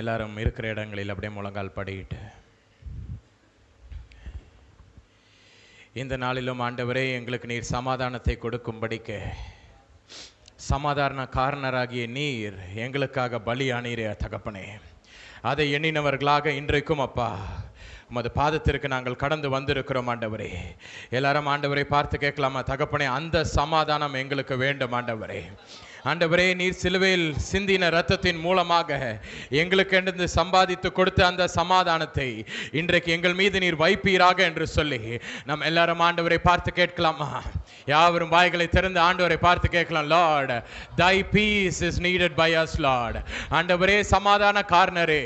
எல்லாரும் இருக்கிற இடங்களில் அப்படியே முழங்கால் படியிட்டு, இந்த நாளிலும் ஆண்டவரே எங்களுக்கு நீர் சமாதானத்தை கொடுக்கும்படிக்கு சமாதான காரணராகிய நீர் எங்களுக்காக பலியானீரே தகப்பனே. அதை எண்ணினவர்களாக இன்றைக்கும் அப்பா உமது பாதத்திற்கு நாங்கள் கடந்து வந்திருக்கிறோம் ஆண்டவரே. எல்லாரும் ஆண்டவரை பார்த்து கேட்கலாமா? தகப்பனே, அந்த சமாதானம் எங்களுக்கு வேண்டும் ஆண்டவரே. ஆண்டவரே, நீர் சிலுவையில் சிந்தின இரத்தத்தின் மூலமாக எங்களுக்கு சம்பாதித்து கொடுத்த அந்த சமாதானத்தை இன்றைக்கு எங்கள் மீது நீர் வைப்பீராக என்று சொல்லி நாம் எல்லாரும் ஆண்டவரை பார்த்து கேட்கலாமா? யாவரும் வாய்களை திறந்து ஆண்டவரை பார்த்து கேட்கலாம். Lord, thy peace is needed by us, Lord. ஆண்டவரே, சமாதான காரணரே,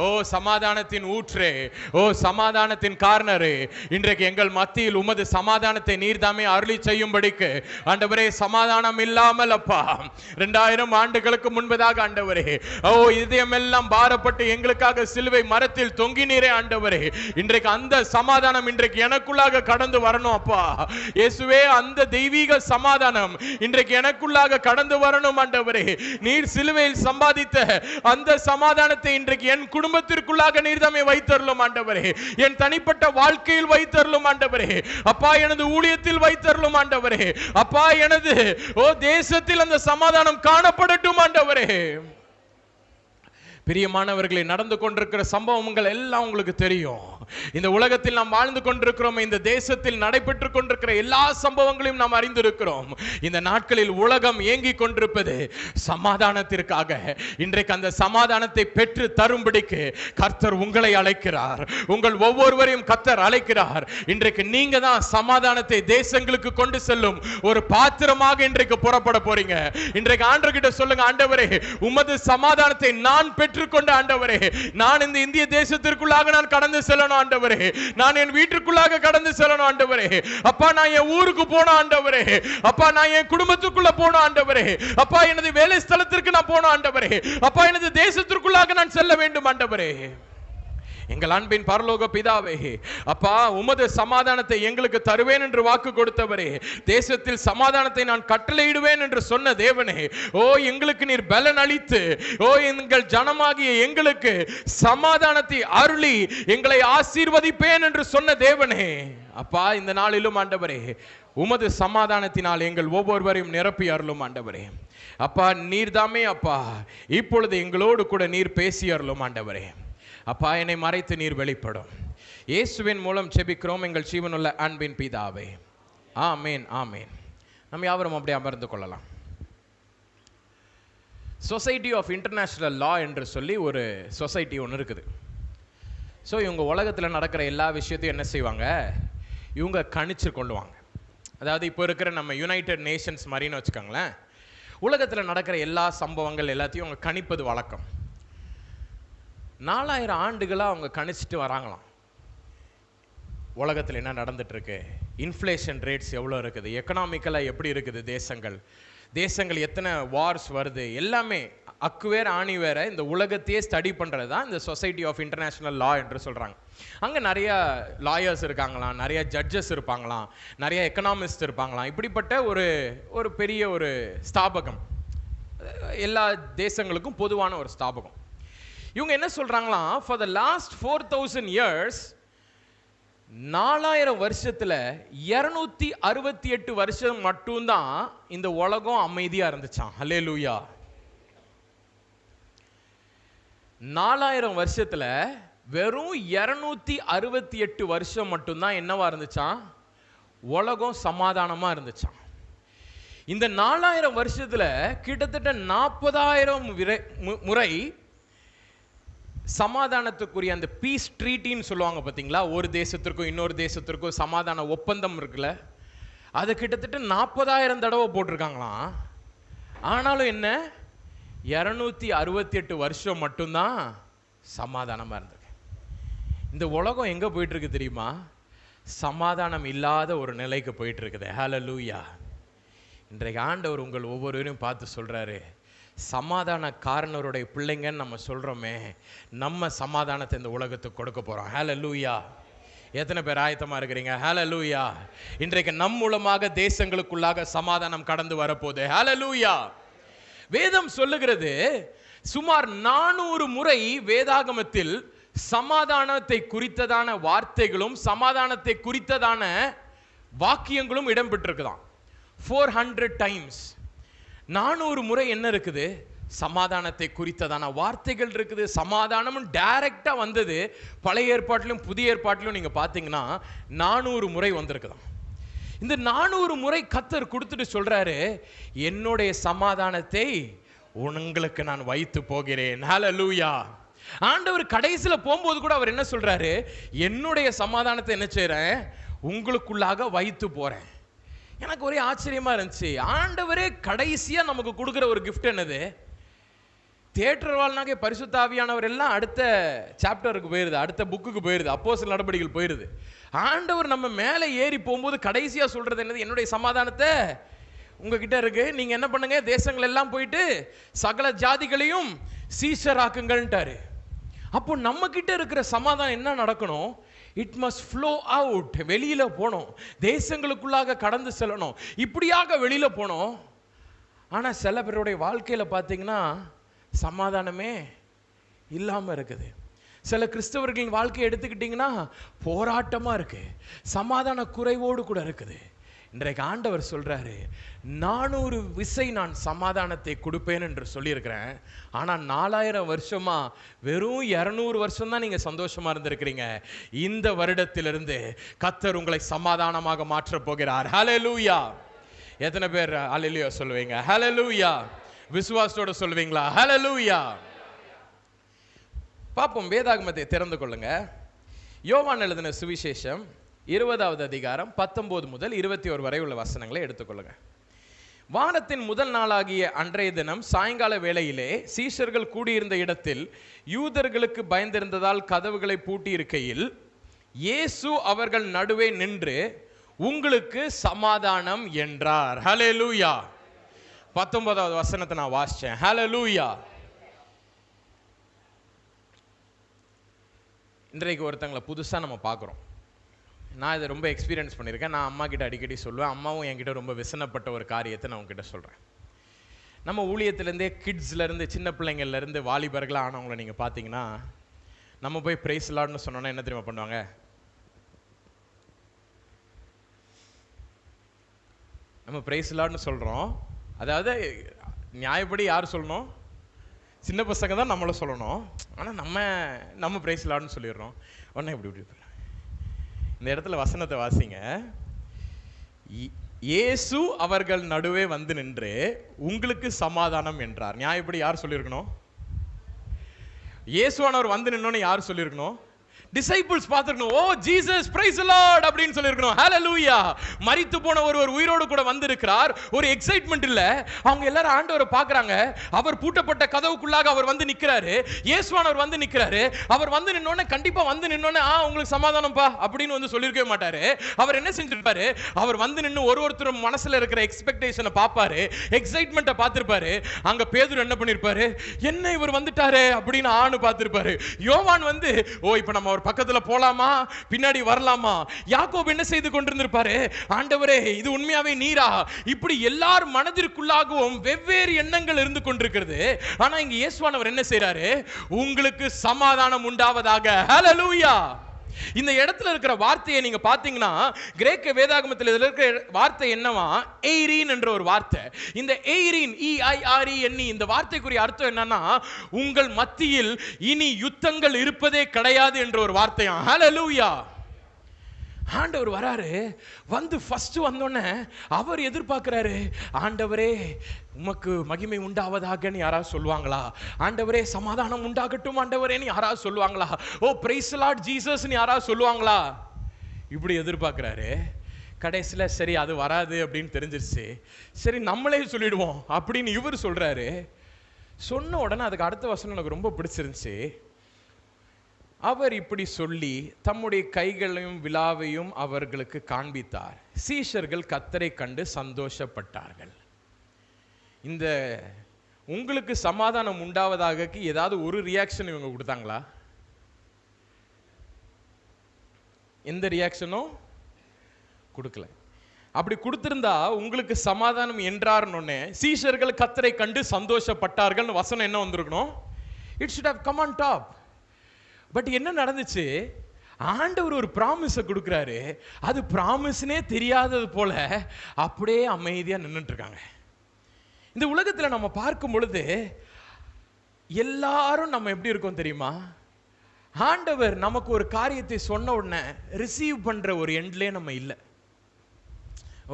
ஓ சமாதானத்தின் ஊற்றே, ஓ சமாதானத்தின் காரணரே, இன்றைக்கு எங்கள் மத்தியில் உமது சமாதானத்தை நீர்தாமே அருளி செய்யும்படிக்கு ஆண்டவரே, சமாதானம் இல்லாமல் அப்பா 2000 ஆண்டுகளுக்கு முன்பதாக ஆண்டவரே, ஓ இதயம் எல்லாம் பாரப்பட்டு எங்களுக்காக சிலுவை மரத்தில் தொங்கினீரே ஆண்டவரே. இன்றைக்கு அந்த சமாதானம் இன்றைக்கு எனக்குள்ளாக கடந்து வரணும் அப்பா. இயேசுவே, அந்த தெய்வீக சமாதானம் இன்றைக்கு எனக்குள்ளாக கடந்து வரணும் ஆண்டவரே. நீர் சிலுவையில் சம்பாதித்த அந்த சமாதானத்தை இன்றைக்கு என் குடும்பத்திற்குள்ளாக நீர்தாமே வைத்தருளும் ஆண்டவரே. என் தனிப்பட்ட வாழ்க்கையில் வைத்தருளும் ஆண்டவரே. அப்பா, எனது ஊழியத்தில் வைத்தருளும் ஆண்டவரே. அப்பா, எனது ஓ தேசத்தில் அந்த சமாதானம் காணப்படட்டும் ஆண்டவரே. பிரியமானவர்களை, நடந்து கொண்டிருக்கிற சம்பவங்கள் எல்லாம் உங்களுக்கு தெரியும். இந்த உலகத்தில் நாம் வாழ்ந்து கொண்டிருக்கிறோம். இந்த தேசத்தில் நடைபெற்று கொண்டிருக்கிற எல்லா சம்பவங்களையும் நாம் அறிந்திருக்கிறோம். இந்த நாட்களில் உலகம் ஏங்கிக் கொண்டிருப்பது சமாதானத்திற்காக. இன்றைக்கு அந்த சமாதானத்தை பெற்று தரும்படிக்கு கர்த்தர் உங்களை அழைக்கிறார். உங்கள் ஒவ்வொருவரையும் கர்த்தர் அழைக்கிறார். இன்றைக்கு நீங்க தான் சமாதானத்தை தேசங்களுக்கு கொண்டு செல்லும் ஒரு பாத்திரமாக இன்றைக்கு புறப்பட போறீங்க. இன்றைக்கு ஆண்டவர்கிட்ட சொல்லுங்க, ஆண்டவரே, உமது சமாதானத்தை நான் பெற்றுக்கொண்ட ஆண்டவரே, நான் இந்த இந்திய தேசத்திற்குள்ளாக நான் கடந்து செல்லணும் ஆண்டவரே. நான் என் வீட்டுக்குள்ளாக கடந்து செல்லணும் ஆண்டவரே. அப்பா, நான் என் ஊருக்கு போன ஆண்டவரே. அப்பா, நான் என் குடும்பத்துக்குள்ள போன ஆண்டவரே. அப்பா, எனது வேலை ஸ்தலத்திற்கு நான் போன ஆண்டவரே. அப்பா, எனது தேசத்திற்குள்ளாக நான் செல்ல வேண்டும் ஆண்டவரே. எங்கள் அன்பின் பரலோக பிதாவே, அப்பா, உமது சமாதானத்தை எங்களுக்கு தருவேன் என்று வாக்கு கொடுத்தவரே, தேசத்தில் சமாதானத்தை நான் கட்டளையிடுவேன் என்று சொன்ன தேவனே, ஓ எங்களுக்கு நீர் பலன் அளித்து, ஓ எங்கள் ஜனமாகிய எங்களுக்கு சமாதானத்தை அருளி எங்களை ஆசீர்வதிப்பேன் என்று சொன்ன தேவனே, அப்பா, இந்த நாளிலும் ஆண்டவரே, உமது சமாதானத்தினால் எங்கள் ஒவ்வொருவரையும் நிரப்பி அருளும் ஆண்டவரே. அப்பா, நீர்தாமே அப்பா இப்பொழுது எங்களோடு கூட நீர் பேசி அருளும் ஆண்டவரே. அப்பா, என்னை மறைத்து நீர் வெளிப்படும். இயேசுவின் மூலம் செபிக்கிறோம் எங்கள் ஜீவனுள்ள அன்பின் பிதாவே. ஆமேன், ஆமேன். நம்ம யாவரும் அப்படியே அமர்ந்து கொள்ளலாம். சொசைட்டி ஆஃப் இன்டர்நேஷ்னல் லா என்று சொல்லி ஒரு சொசைட்டி ஒன்று இருக்குது. ஸோ இவங்க உலகத்தில் நடக்கிற எல்லா விஷயத்தையும் என்ன செய்வாங்க, இவங்க கணிச்சு கொள்ளுவாங்க. அதாவது இப்போ இருக்கிற நம்ம யுனைடெட் நேஷன்ஸ் மாதிரின்னு வச்சுக்கோங்களேன். உலகத்தில் நடக்கிற எல்லா சம்பவங்கள் எல்லாத்தையும் அவங்க கணிப்பது வழக்கம். 4000 ஆண்டுகளாக அவங்க கணிச்சிட்டு வராங்களாம். உலகத்தில் என்ன நடந்துட்டு இருக்கு, இன்ஃப்ளேஷன் ரேட்ஸ் எவ்வளோ இருக்குது, எக்கனாமிக்கலாக எப்படி இருக்குது தேசங்கள் எத்தனை வார்ஸ் வருது, எல்லாமே அக்குவேர் ஆணி வேற இந்த உலகத்தையே ஸ்டடி பண்ணுறது தான் இந்த சொசைட்டி ஆஃப் இன்டர்நேஷ்னல் லா என்று சொல்கிறாங்க. அங்கே நிறைய லாயர்ஸ் இருக்காங்களாம், நிறைய ஜட்ஜஸ் இருப்பாங்களாம், நிறைய எக்கனாமிஸ்ட் இருப்பாங்களாம். இப்படிப்பட்ட ஒரு பெரிய ஒரு ஸ்தாபகம், எல்லா தேசங்களுக்கும் பொதுவான ஒரு ஸ்தாபகம். இவங்க என்ன சொல்றாங்களாம், ஃபார் த லாஸ்ட் 4000 இயர்ஸ், 4000 வருஷத்துல 268 வருஷம் மட்டும்தான் இந்த உலகம் அமைதியா இருந்துச்சாம். ஹல்லேலூயா. 4000 வருஷத்துல வெறும் 268 வருஷம் மட்டும்தான் என்னவா இருந்துச்சாம், உலகம் சமாதானமா இருந்துச்சாம். இந்த 4000 வருஷத்துல கிட்டத்தட்ட 40,000 முறை சமாதானத்துக்குரிய அந்த பீஸ் ட்ரீட்டின்னு சொல்லுவாங்க பார்த்தீங்களா, ஒரு தேசத்திற்கும் இன்னொரு தேசத்திற்கும் சமாதான ஒப்பந்தம் இருக்குல்ல, அது கிட்டத்தட்ட 40,000 தடவை போட்டிருக்காங்களாம். ஆனாலும் என்ன, 268 வருஷம் மட்டும்தான் சமாதானமாக இருந்திருக்கு. இந்த உலகம் எங்கே போயிட்டு இருக்கு தெரியுமா? சமாதானம் இல்லாத ஒரு நிலைக்கு போயிட்டு இருக்குது. ஹல்லேலூயா. இன்றைக்கு ஆண்டவர் உங்கள் ஒவ்வொருவரையும் பார்த்து சொல்றாரு, சமாதான காரணருடைய பிள்ளைங்கன்னு நம்ம சொல்றோமே, நம்ம சமாதானத்தை இந்த உலகத்துக்கு கொடுக்க போறோம். ஹல்லேலூயா. எத்தனை பேர் ஆயத்தமா இருக்கிறீங்க? ஹல்லேலூயா. இன்றைக்கு நம் மூலமாக தேசங்களுக்குள்ளாக சமாதானம் கடந்து வரப்போகுது. ஹல்லேலூயா. வேதம் சொல்லுகிறது, சுமார் 400 முறை வேதாகமத்தில் சமாதானத்தை குறித்ததான வார்த்தைகளும் சமாதானத்தை குறித்ததான வாக்கியங்களும் இடம்பெற்றிருக்குதான். 400 டைம்ஸ். 400 முறை என்ன இருக்குது? சமாதானத்தை குறித்ததான வார்த்தைகள் இருக்குது. சமாதானம் டைரக்டா வந்தது பழைய ஏற்பாட்டிலும் புதிய ஏற்பாட்டிலும் நீங்க பாத்தீங்கன்னா 400 முறை வந்திருக்குதான். இந்த 400 முறை கர்த்தர் கொடுத்துட்டு சொல்றாரு, என்னுடைய சமாதானத்தை உங்களுக்கு நான் வைத்து போகிறேன். ஹல்லேலூயா. ஆண்டவர் கடைசியில போகும்போது கூட அவர் என்ன சொல்றாரு, என்னுடைய சமாதானத்தை என்ன செய்றேன், உங்களுக்குள்ளாக வைத்து போறேன். எனக்கு ஒரே ஆச்சரியமா இருந்துச்சு. ஆண்டவரே கடைசியா நமக்கு கொடுக்கிற ஒரு கிஃப்ட் என்னது? தியேட்டர் வாழ்நாக பரிசுத்த ஆவியானவர் எல்லாம் அடுத்த சாப்டருக்கு போயிருது, அடுத்த புக்குக்கு போயிருது, அப்போஸ்தலர் நடபடிகள் போயிருது. ஆண்டவர் நம்ம மேலே ஏறி போகும்போது கடைசியா சொல்றது என்னது? என்னுடைய சமாதானத்தை உங்ககிட்ட இருக்கு, நீங்க என்ன பண்ணுங்க, தேசங்கள் எல்லாம் போயிட்டு சகல ஜாதிகளையும் சீஷராக்குங்கள்ட்டாரு. அப்போ நம்ம கிட்ட இருக்கிற சமாதானம் என்ன நடக்கணும்? It must flow out. வெளியில போனோம், தேசங்களுக்குள்ளாக கடந்து செல்லணும், இப்படியாக வெளியில போனோம். ஆனா சில பேருடைய வாழ்க்கையில பார்த்தீங்கன்னா சமாதானமே இல்லாம இருக்குது. சில கிறிஸ்தவர்களின் வாழ்க்கையை எடுத்துக்கிட்டீங்கன்னா போராட்டமா இருக்கு, சமாதான குறைவோடு கூட இருக்குது. இன்றைக்கு ஆண்டவர் சொல்றாரு, 400 விசை நான் சமாதானத்தை கொடுப்பேன் என்று சொல்லியிருக்கிறேன். ஆனால் 4000 வருஷமா வெறும் 200 வருஷம் தான் நீங்க சந்தோஷமா இருந்திருக்கிறீங்க. இந்த வருடத்திலிருந்து கர்த்தர் உங்களை சமாதானமாக மாற்றப் போகிறார். ஹல்லேலூயா. எத்தனை பேர் ஹல்லேலூயா சொல்லுவீங்க? ஹல்லேலூயா. விசுவாசத்தோட சொல்லுவீங்களா? ஹல்லேலூயா. பாப்போம், வேதாகமத்தை திறந்து கொள்ளுங்க. யோவான் எழுதின சுவிசேஷம் 20வது அதிகாரம் 19 முதல் 21 வரை உள்ள வசனங்களை எடுத்துக்கொள்ளுங்க. வாரத்தின் முதல் நாளாகிய அன்றைய தினம் சாயங்கால வேளையிலே சீஷர்கள் கூடியிருந்த இடத்தில் யூதர்களுக்கு பயந்திருந்ததால் கதவுகளை பூட்டி இருக்கையில் இயேசு அவர்கள் நடுவே நின்று, உங்களுக்கு சமாதானம் என்றார். ஹல்லேலூயா. 19வது வசனத்தை நான் வாசிச்சேன். ஹல்லேலூயா. இன்றைக்கு ஒருத்தங்களை புதுசா நம்ம பார்க்குறோம். நான் இதை ரொம்ப எக்ஸ்பீரியன்ஸ் பண்ணியிருக்கேன். நான் அம்மா கிட்ட அடிக்கடி சொல்லுவேன், அம்மாவும் என்கிட்ட ரொம்ப விசனப்பட்ட ஒரு காரியத்தை நான் உங்ககிட்ட சொல்கிறேன். நம்ம ஊழியத்துலேருந்தே கிட்ஸ்லேருந்து சின்ன பிள்ளைங்கள்லேருந்து வாலிபர்களாக ஆனவங்களை நீங்கள் பார்த்தீங்கன்னா, நம்ம போய் பிரைஸ் லார்ட்னு சொன்னோன்னா என்ன தெரியுமா பண்ணுவாங்க? நம்ம பிரைஸ் லார்ட்னு சொல்கிறோம், அதாவது நியாயப்படி யார் சொல்லணும்? சின்ன பசங்க தான் நம்மளும் சொல்லணும். ஆனால் நம்ம பிரைஸ் லார்ட்னு சொல்லிடுறோம். உடனே இப்படி இந்த இடத்துல வசனத்தை வாசிங்க. இயேசு அவர்கள் நடுவே வந்து நின்று உங்களுக்கு சமாதானம் என்றார். நியாயப்படி யார் சொல்லியிருக்கணும்? இயேசுவானவர் வந்து நின்னோன்னு யார் சொல்லியிருக்கணும்? டிசைபிள்ஸ் பார்த்திருக்கணும். Oh Jesus praise the Lord அப்படினு சொல்லிருக்கணும். ஹல்லேலூயா. மரித்து போன ஒருவர் உயிரோடு கூட வந்திருக்கிறார். ஒரு எக்ஸைட்மென்ட் இல்ல, அவங்க எல்லாரும் ஆண்டவரை பார்க்கறாங்க. அவர் பூட்டப்பட்ட கதவுக்குள்ளாக அவர் வந்து நிக்கிறாரு. இயேசுவானவர் வந்து நிக்கிறாரு. அவர் வந்து நின்னோனே கண்டிப்பா வந்து நின்னோனே உங்களுக்கு சமாதானம்ப்பா அப்படினு வந்து சொல்லிருக்கவே மாட்டாரு. அவர் என்ன செஞ்சிருப்பாரு? அவர் வந்து நின்னு ஒருத்தர் மனசுல இருக்கிற எக்ஸ்பெக்டேஷனை பாப்பாரு, எக்ஸைட்மென்ட்ட பார்த்திருப்பாரு. அங்க பேதுரு என்ன பண்ணிருப்பாரு? என்ன இவர் வந்துட்டாரே அப்படினு பார்த்திருப்பாரு. யோவான் வந்து இப்ப நம்ம பக்கத்துல போலாமா பின்னாடி வரலாமா? யாக்கோபு என்ன செய்து கொண்டிருந்திருப்பாரு? ஆண்டவரே இது உண்மையாவே நீரா? இப்படி எல்லார் மனதிற்குள்ளாகவும் வெவ்வேறு எண்ணங்கள் இருந்து கொண்டிருக்கிறது. ஆனா இங்க இயேசுவானவர் என்ன செய்றாரு? உங்களுக்கு சமாதானம் உண்டாவதாக. ஹல்லேலூயா. இந்த இடத்துல இருக்கிற வார்த்தையை நீங்க பாத்தீங்கன்னா, கிரேக்க வேதாகமத்தில் இதுல இருக்கிற வார்த்தை என்னவா? எய்ரீன் என்ற ஒரு வார்த்தை. இந்த எய்ரீன் EIRENE இந்த வார்த்தைக்குரிய அர்த்தம் என்னன்னா, உங்கள் மத்தியில் இனி யுத்தங்கள் இருப்பதே கிடையாது என்ற ஒரு வார்த்தையா. ஹல்லேலூயா. ஆண்டவர் வராரு. வந்து ஃபர்ஸ்ட் வந்தோடனே அவர் எதிர்பார்க்கிறாரு, ஆண்டவரே உமக்கு மகிமை உண்டாவதாகன்னு யாராவது சொல்லுவாங்களா? ஆண்டவரே சமாதானம் உண்டாகட்டும் ஆண்டவரேன்னு யாராவது சொல்லுவாங்களா? ஓ பிரைஸ் தி லார்ட் ஜீசஸ்ன்னு யாராவது சொல்லுவாங்களா? இப்படி எதிர்பார்க்கிறாரு. கடைசியில் சரி அது வராது அப்படின்னு தெரிஞ்சிருச்சு. சரி நம்மளே சொல்லிடுவோம் அப்படின்னு இவர் சொல்றாரு. சொன்ன உடனே அதுக்கு அடுத்த வசனம் எனக்கு ரொம்ப பிடிச்சிருந்துச்சு. அவர் இப்படி சொல்லி தம்முடைய கைகளையும் விலாவையும் அவர்களுக்கு காண்பித்தார். சீஷர்கள் கர்த்தரை கண்டு சந்தோஷப்பட்டார்கள். இந்த உங்களுக்கு சமாதானம் உண்டாவதாக ஏதாவது ஒரு ரியாக்ஷன் இவங்க கொடுத்தாங்களா? எந்த ரியாக்ஷனும் கொடுக்கல. அப்படி கொடுத்திருந்தா உங்களுக்கு சமாதானம் என்றார்னு சீஷர்கள் கர்த்தரை கண்டு சந்தோஷப்பட்டார்கள் வசனம் என்ன வந்திருக்கணும்? It should have come on top. But என்ன நடந்துச்சு? ஆண்டவர் ஒரு ப்ராமிஸை கொடுக்குறாரு. அது ப்ராமிஸ்னே தெரியாதது போல அப்படியே அமைதியா நின்றுட்டு இருக்காங்க. இந்த உலகத்துல நம்ம பார்க்கும் பொழுது எல்லாரும் நம்ம எப்படி இருக்கோம் தெரியுமா? ஆண்டவர் நமக்கு ஒரு காரியத்தை சொன்ன உடனே ரிசீவ் பண்ற ஒரு எண்ட்லயே நம்ம இல்லை.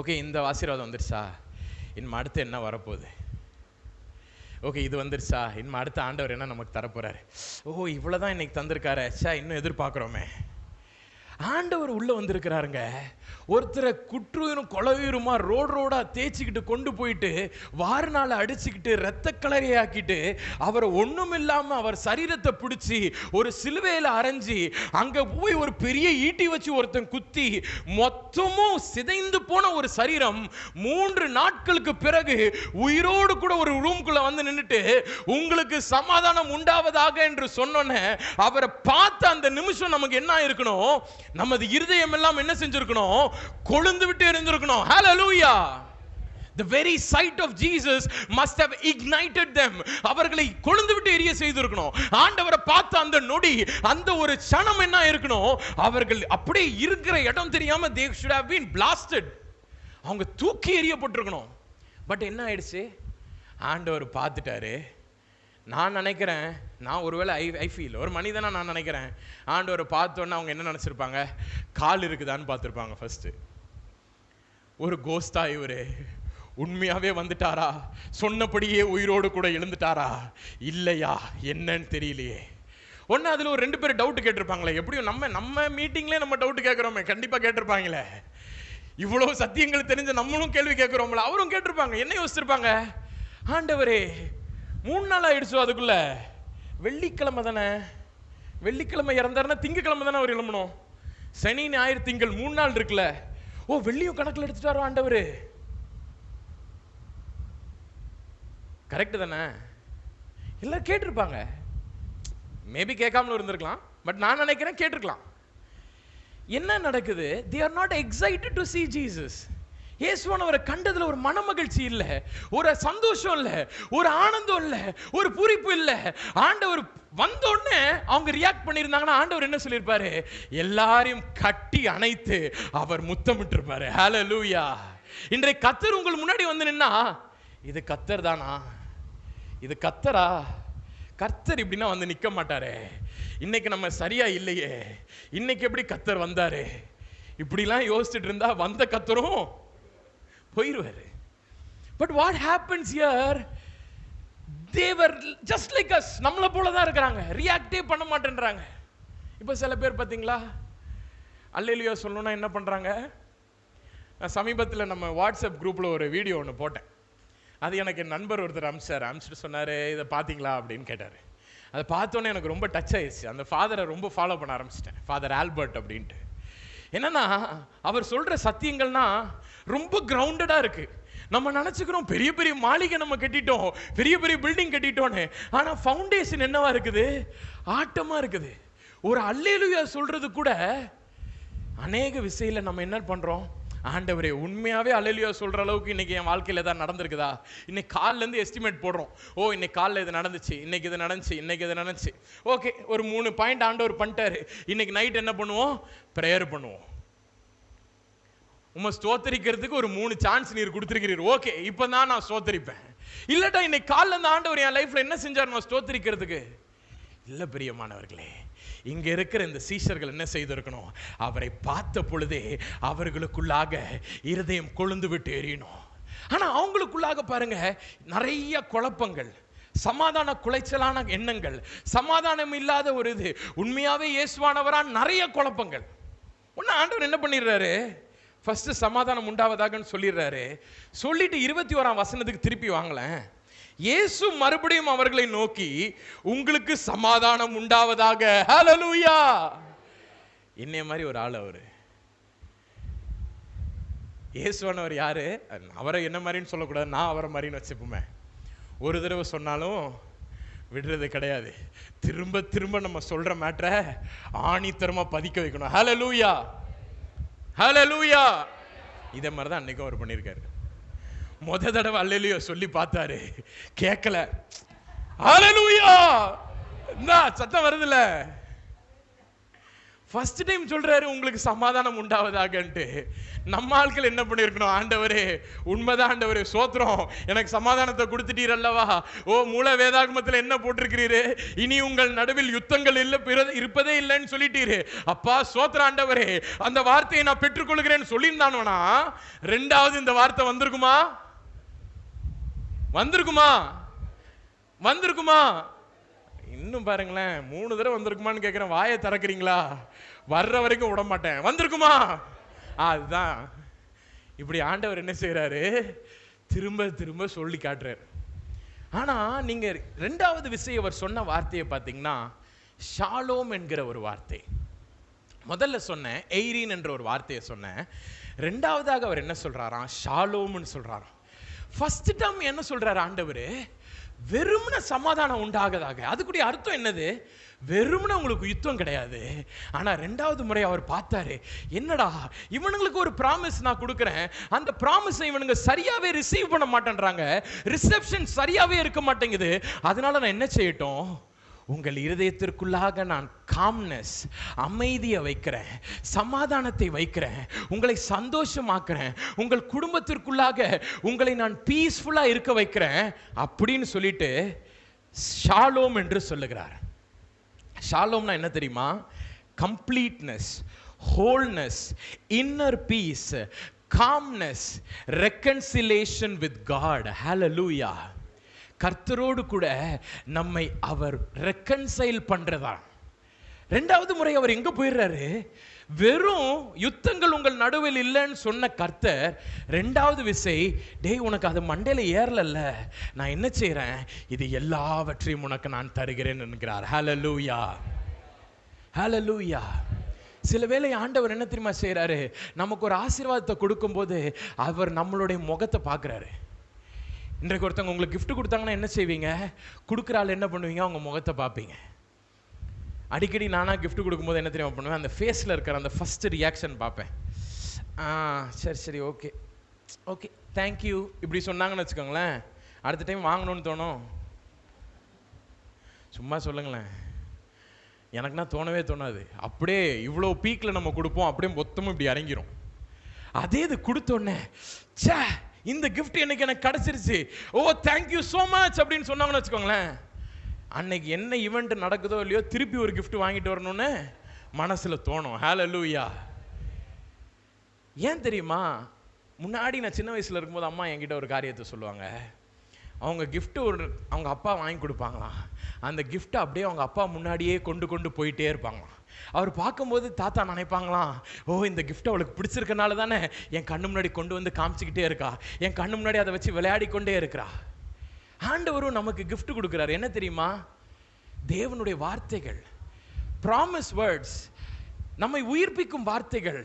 ஓகே, இந்த ஆசீர்வாதம் வந்துருச்சா, இனிமே அடுத்து என்ன வரப்போகுது? ஓகே, இது வந்துருச்சா, இனிமே அடுத்த ஆண்டவர் என்ன நமக்கு தரப்போறாரு? ஓ இவ்வளவுதான் இன்னைக்கு தந்திருக்காரு, சா இன்னும் எதிர்பார்க்கிறோமே. ஆண்டவர் உள்ள வந்திருக்கிறாருங்க. ஒருத்தரை குற்றுயிரும் கொலவீருமா ரோடா தேய்ச்சிக்கிட்டு கொண்டு போயிட்டு வாரினால அடிச்சுக்கிட்டு ரத்த கலரையாக்கிட்டு அவரை ஒண்ணும் இல்லாம அவர் சரீரத்தை பிடிச்சி ஒரு சிலுவையில அரைஞ்சி அங்க போய் ஒரு பெரிய ஈட்டி வச்சு ஒருத்தன் குத்தி மொத்தமும் சிதைந்து போன ஒரு சரீரம் 3 நாட்களுக்கு பிறகு உயிரோடு கூட ஒரு ரூம்குள்ள வந்து நின்னுட்டு உங்களுக்கு சமாதானம் உண்டாவதாக என்று சொன்னோன்னே அவரை பார்த்த அந்த நிமிஷம் நமக்கு என்ன இருக்கணும்? நமது இருதயம் எல்லாம் என்ன செஞ்சிருக்கணும்? கொழுந்து விட்டு எரிஞ்சிருக்கணும். ஹalleluya. The very sight of Jesus must have ignited them. அவர்களை கொழுந்து விட்டு எரிய செய்திருக்கணும். ஆண்டவரை பார்த்த அந்த நொடி, அந்த ஒரு க்ஷணம் என்ன இருக்கணும்? அவர்கள் அப்படியே இருக்கிற இடம் தெரியாம they should have been blasted. அவங்க தூக்கி எறியப்பட்டிருக்கணும். பட் என்ன ஆயிடுச்சு? ஆண்டவர் பார்த்துட்டாரு. நான் நினைக்கிறேன், நான் ஒருவேளை ஐ ஃபீல் ஒரு மனிதனா நான் நினைக்கிறேன், ஆண்டவரை பார்த்தோன்னே அவங்க என்ன நினைச்சிருப்பாங்க? கால் இருக்குதான்னு பார்த்துருப்பாங்க. ஃபர்ஸ்ட் ஒரு கோஸ்டா இவரு உண்மையாவே வந்துட்டாரா? சொன்னபடியே உயிரோடு கூட எழுந்துட்டாரா இல்லையா என்னன்னு தெரியலையே. ஒன்னு அதுல ஒரு 2 பேர் டவுட் கேட்டிருப்பாங்களே. எப்படியும் நம்ம மீட்டிங்லேயே நம்ம டவுட் கேட்கிறோமே, கண்டிப்பா கேட்டிருப்பாங்களே. இவ்வளவு சத்தியங்கள் தெரிஞ்ச நம்மளும் கேள்வி கேட்கிறோம்ல, அவரும் கேட்டிருப்பாங்க. என்ன யோசிச்சிருப்பாங்க? ஆண்டவரே 3 நாள் ஆயிடுச்சு, அதுக்குள்ள வெள்ளிக்கிழமை தானே, வெள்ளிக்கிழமை இறந்தாருன்னா திங்கக்கிழமை தானே அவர் எழுமணும். சனி ஞாயிறு திங்கள் 3 நாள் இருக்குல்ல. ஓ வெள்ளியும் கணக்கில் எடுத்துட்டாரோ ஆண்டவர்? கரெக்ட் தானே? எல்லாரும் கேட்டிருப்பாங்க. மேபி கேட்காமலும் இருந்திருக்கலாம், பட் நான் நினைக்கிறேன் கேட்டிருக்கலாம். என்ன நடக்குது? they are not excited to see Jesus. இயேசுவானவரை கண்டதுல ஒரு மன மகிழ்ச்சி இல்ல, ஒரு சந்தோஷம் இல்ல, ஒரு ஆனந்தம் இல்ல, ஒரு பூரிப்பு இல்ல. ஆண்டவர் வந்த உடனே அவங்க ரியாக்ட் பண்ணியிருந்தாங்கன்னா ஆண்டவர் என்ன சொல்லியிருப்பாரு? எல்லாரையும் கட்டி அணைத்து அவர் முத்தமிட்டு இருப்பாரு. ஹalleluya. இன்றைய கர்த்தர் உங்கள் முன்னாடி வந்து நின்னா, இது கர்த்தர் தானா? இது கர்த்தரா? கர்த்தர் இப்படின்னா வந்து நிக்க மாட்டாரே. இன்னைக்கு நம்ம சரியா இல்லையே, இன்னைக்கு எப்படி கர்த்தர் வந்தாரு? இப்படிலாம் யோசிச்சுட்டு இருந்தா வந்த கர்த்தரும் போயிடுவாரு. But what happens here? they were just like us. நம்மள போல தான் இருக்காங்க, ரியாக்டே பண்ண மாட்டேன்றாங்க. இப்போ சில பேர் பாத்தீங்களா அல்லேலூயா சொல்லணும்னா என்ன பண்றாங்க? நான் சமீபத்தில் நம்ம வாட்ஸ்அப் குரூப்ல ஒரு வீடியோ ஒன்று போட்டேன். அது எனக்கு என் நண்பர் ஒருத்தர் அனுப்பிச்சிட்டு சொன்னாரு, இதை பார்த்தீங்களா அப்படின்னு கேட்டாரு. அதை பார்த்தோன்னே எனக்கு ரொம்ப டச் ஆயிடுச்சு. அந்த ஃபாதரை ரொம்ப ஃபாலோ பண்ண ஆரம்பிச்சிட்டேன், ஃபாதர் ஆல்பர்ட் அப்படின்ட்டு. என்னன்னா அவர் சொல்ற சத்தியங்கள்னா ரொம்ப கிரவுண்டடா இருக்கு. நம்ம நினைச்சுக்கிறோம் பெரிய பெரிய மாளிகை நம்ம கட்டிட்டோம், பெரிய பெரிய பில்டிங் கட்டிட்டோன்னு. ஆனா ஃபவுண்டேஷன் என்னவா இருக்குது? ஆட்டமா இருக்குது. ஒரு அல்லேலூயா சொல்றது கூட அநேக விஷயத்துல நம்ம என்ன பண்றோம்? ஆண்டவரே உண்மையாவே அல்லேலூயா சொல்ற அளவுக்கு இன்னைக்கு என் வாழ்க்கையில ஏதாவது நடந்திருக்குதா? இன்னைக்கு காலைல இருந்து எஸ்டிமேட் போடுறோம். ஓ இன்னைக்கு காலைல இது நடந்துச்சு, இன்னைக்கு இது நடந்துச்சு, இன்னைக்கு இது நடந்துச்சு. ஓகே, ஒரு 3 பாயிண்ட் ஆண்டவர் பண்ணிட்டாரு. இன்னைக்கு நைட் என்ன பண்ணுவோம்? பிரேயர் பண்ணுவோம். உம்மை ஸ்தோத்தரிக்கிறதுக்கு ஒரு 3 சான்ஸ் நீர் கொடுத்துருக்கிறீர். ஓகே, இப்பதான் நான் ஸ்தோத்தரிப்பேன். இல்லட்டா இன்னைக்கு காலைல இருந்து ஆண்டவர் என் லைஃப்ல என்ன செஞ்சார் நான் ஸ்தோத்தரிக்கிறதுக்கு? இல்ல பிரியமானவர்களே, இங்க இருக்கிற இந்த சீஷர்கள் என்ன செய்திருக்கணும்? அவரை பார்த்த பொழுதே அவர்களுக்குள்ளாக இருதயம் கொழுந்து விட்டு எரியணும். ஆனா அவங்களுக்குள்ளாக பாருங்க நிறைய குழப்பங்கள், சமாதான குலைச்சலான எண்ணங்கள், சமாதானம் இல்லாத ஒரு இது, உண்மையாவே இயேசுவானவரா நிறைய குழப்பங்கள். ஒன்னு ஆண்டவர் என்ன பண்ணிடுறாரு? ஃபர்ஸ்ட் சமாதானம் உண்டாவதாகன்னு சொல்லிடுறாரு. சொல்லிட்டு 21ஆம் வசனத்துக்கு திருப்பி வாங்கலேன். இயேசு மறுபடியும் அவர்களை நோக்கி, உங்களுக்கு சமாதானம் உண்டாவதாக. ஹல்லேலூயா. என்னைய மாதிரி ஒரு ஆள் அவரு. இயேசுவானவர் யாரு? அவரை என்ன மாதிரின்னு சொல்லக்கூடாது, நான் அவரை மாதிரின்னு வச்சுப்போமே. ஒரு தடவை சொன்னாலும் விடுறது கிடையாது. திரும்ப திரும்ப நம்ம சொல்ற மேட்டரை ஆணித்தரமா பதிக்க வைக்கணும். ஹல்லேலூயா, ஹல்லேலூயா. இதே மாதிரி தான் அன்னைக்கும் அவர் பண்ணியிருக்காரு. முத தடவை அல்லேலூயா சொல்லி பார்த்தாரு, கேட்கல. ஹல்லேலூயா சத்தம் வருதுல. ஃபர்ஸ்ட் டைம் சொல்றாரு உங்களுக்கு சமாதானம் உண்டாவதாகன்ட்டு. நம்ம ஆட்கள் என்ன பண்ணிருக்கணும்? ஆண்டவரே உண்மைதான் ஆண்டவரே, சோத்திரம், எனக்கு சமாதானத்தை கொடுத்துட்டீர் அல்லவா. ஓ மூல வேதாகமத்தில் என்ன போட்டிருக்கிறீரு? இனி உங்கள் நடுவில் யுத்தங்கள் இருப்பதே இல்லைன்னு சொல்லிட்டீரு. அப்பா சோத்திரம் ஆண்டவரே, அந்த வார்த்தையை நான் பெற்றுக்கொள்கிறேன்னு சொல்லியிருந்தானோனா ரெண்டாவது இந்த வார்த்தை வந்திருக்குமா? வந்திருக்குமா? வந்திருக்குமா? இன்னும் பாருங்களேன், 3 தடவை வந்திருக்குமான்னு கேட்கிறேன். வாயை திறக்கிறீங்களா? வர்ற வரைக்கும் விட மாட்டேன். வந்திருக்குமா? அதுதான். இப்படி ஆண்டவர் என்ன செய்யறாரு? திரும்ப திரும்ப சொல்லி காட்டுறாரு. ஆனா நீங்க ரெண்டாவது விஷயம் அவர் சொன்ன வார்த்தையை பார்த்தீங்கன்னா ஷாலோம் என்கிற ஒரு வார்த்தை. முதல்ல சொன்னேன் எய்ரீன் என்ற ஒரு வார்த்தையை சொன்னேன். ரெண்டாவதாக அவர் என்ன சொல்றாராம்? ஷாலோம்னு சொல்றாராம். ஃபர்ஸ்ட் டைம் என்ன சொல்றாரு ஆண்டவர்? வெறுமன சமாதானம் உண்டாகதாக. அதுக்குடைய அர்த்தம் என்னது? வெறுமன உங்களுக்கு யுத்தம் கிடையாது. ஆனா ரெண்டாவது முறை அவர் பார்த்தாரு, என்னடா இவனுங்களுக்கு ஒரு ப்ராமிஸ் நான் கொடுக்கிறேன், அந்த ப்ராமிஸை இவனுங்க சரியாவே ரிசீவ் பண்ண மாட்டேன்றாங்க, ரிசெப்ஷன் சரியாவே இருக்க மாட்டேங்குது. அதனால நான் என்ன செய்யட்டும்? உங்கள் இருதயத்திற்குள்ளாக நான் காம்னஸ், அமைதியை வைக்கிறேன், சமாதானத்தை வைக்கிறேன், உங்களை சந்தோஷமாக்குறேன், உங்கள் குடும்பத்திற்குள்ளாக உங்களை நான் பீஸ்ஃபுல்லா இருக்க வைக்கிறேன் அப்படின்னு சொல்லிட்டு ஷாலோம் என்று சொல்லுகிறார். ஷாலோம்னா என்ன தெரியுமா? Completeness, wholeness, inner peace, calmness, reconciliation with God. Hallelujah. கர்த்தரோடு கூட நம்மை அவர் ரெக்கன்சைல் பண்றதா. ரெண்டாவது முறை அவர் எங்க போயிடுறாரு? வெறும் யுத்தங்கள் உங்கள் நடுவில் இல்லைன்னு சொன்ன கர்த்தர் ரெண்டாவது விசை, டேய் உனக்கு அது மண்டையில ஏறலல்ல, நான் என்ன செய்யறேன்? இது எல்லாவற்றையும் உனக்கு நான் தருகிறேன் என்கிறார். ஹல்லேலூயா, ஹல்லேலூயா. சில வேளை ஆண்டவர் என்ன தெரியுமா செய்யறாரு? நமக்கு ஒரு ஆசீர்வாதத்தை கொடுக்கும் போது அவர் நம்மளுடைய முகத்தை பார்க்கிறாரு. இன்றைக்கு ஒருத்தவங்க உங்களுக்கு கிஃப்ட் கொடுத்தாங்கன்னா என்ன செய்வீங்க? கொடுக்குற ஆள் என்ன பண்ணுவீங்க? அவங்க முகத்தை பார்ப்பீங்க. அடிக்கடி நானாக கிஃப்ட் கொடுக்கும்போது என்ன தெரியுமா பண்ணுவேன்? அந்த ஃபேஸில் இருக்கிற அந்த ஃபர்ஸ்ட் ரியாக்ஷன் பார்ப்பேன். சரி சரி, ஓகே ஓகே, தேங்க்யூ இப்படி சொன்னாங்கன்னு வச்சுக்கோங்களேன், அடுத்த டைம் வாங்கணும்னு தோணும். சும்மா சொல்லுங்களேன், எனக்குன்னா தோணவே தோணாது. அப்படியே இவ்வளோ பீக்கில் நம்ம கொடுப்போம், அப்படியே மொத்தமும் இப்படி இறங்கிரும். அதே இது கொடுத்தோடனே, சே இந்த கிஃப்ட் எனக்கு கிடைச்சிருச்சு, ஓ தேங்க்யூ சோ மச் அப்படின்னு சொன்னாங்கன்னு வச்சுக்கோங்களேன், அன்னைக்கு என்ன ஈவெண்ட் நடக்குதோ இல்லையோ திருப்பி ஒரு கிஃப்ட் வாங்கிட்டு வரணும்னு மனசுல தோணும். ஹல்லேலூயா. ஏன் தெரியுமா? முன்னாடி நான் சின்ன வயசுல இருக்கும்போது அம்மா என்கிட்ட ஒரு காரியத்தை சொல்லுவாங்க. அவங்க கிஃப்ட் அவங்க அப்பா வாங்கி கொடுப்பாங்களாம். அந்த கிஃப்ட்டை அப்படியே அவங்க அப்பா முன்னாடியே கொண்டு போயிட்டே இருப்பாங்களாம். அவர் பார்க்கும்போது தாத்தா நினைப்பாங்களாம், ஓ இந்த கிஃப்ட் அவளுக்கு பிடிச்சிருக்கனால தானே என் கண்ணு முன்னாடி கொண்டு வந்து காமிச்சிக்கிட்டே இருக்கா, என் கண்ணு முன்னாடி அதை வச்சு விளையாடி கொண்டே இருக்கிறா. ஆண்டவரும் நமக்கு கிஃப்ட் கொடுக்கிறார். என்ன தெரியுமா? தேவனுடைய வார்த்தைகள், ப்ராமிஸ் வேர்ட்ஸ், நம்மை உயிர்ப்பிக்கும் வார்த்தைகள்.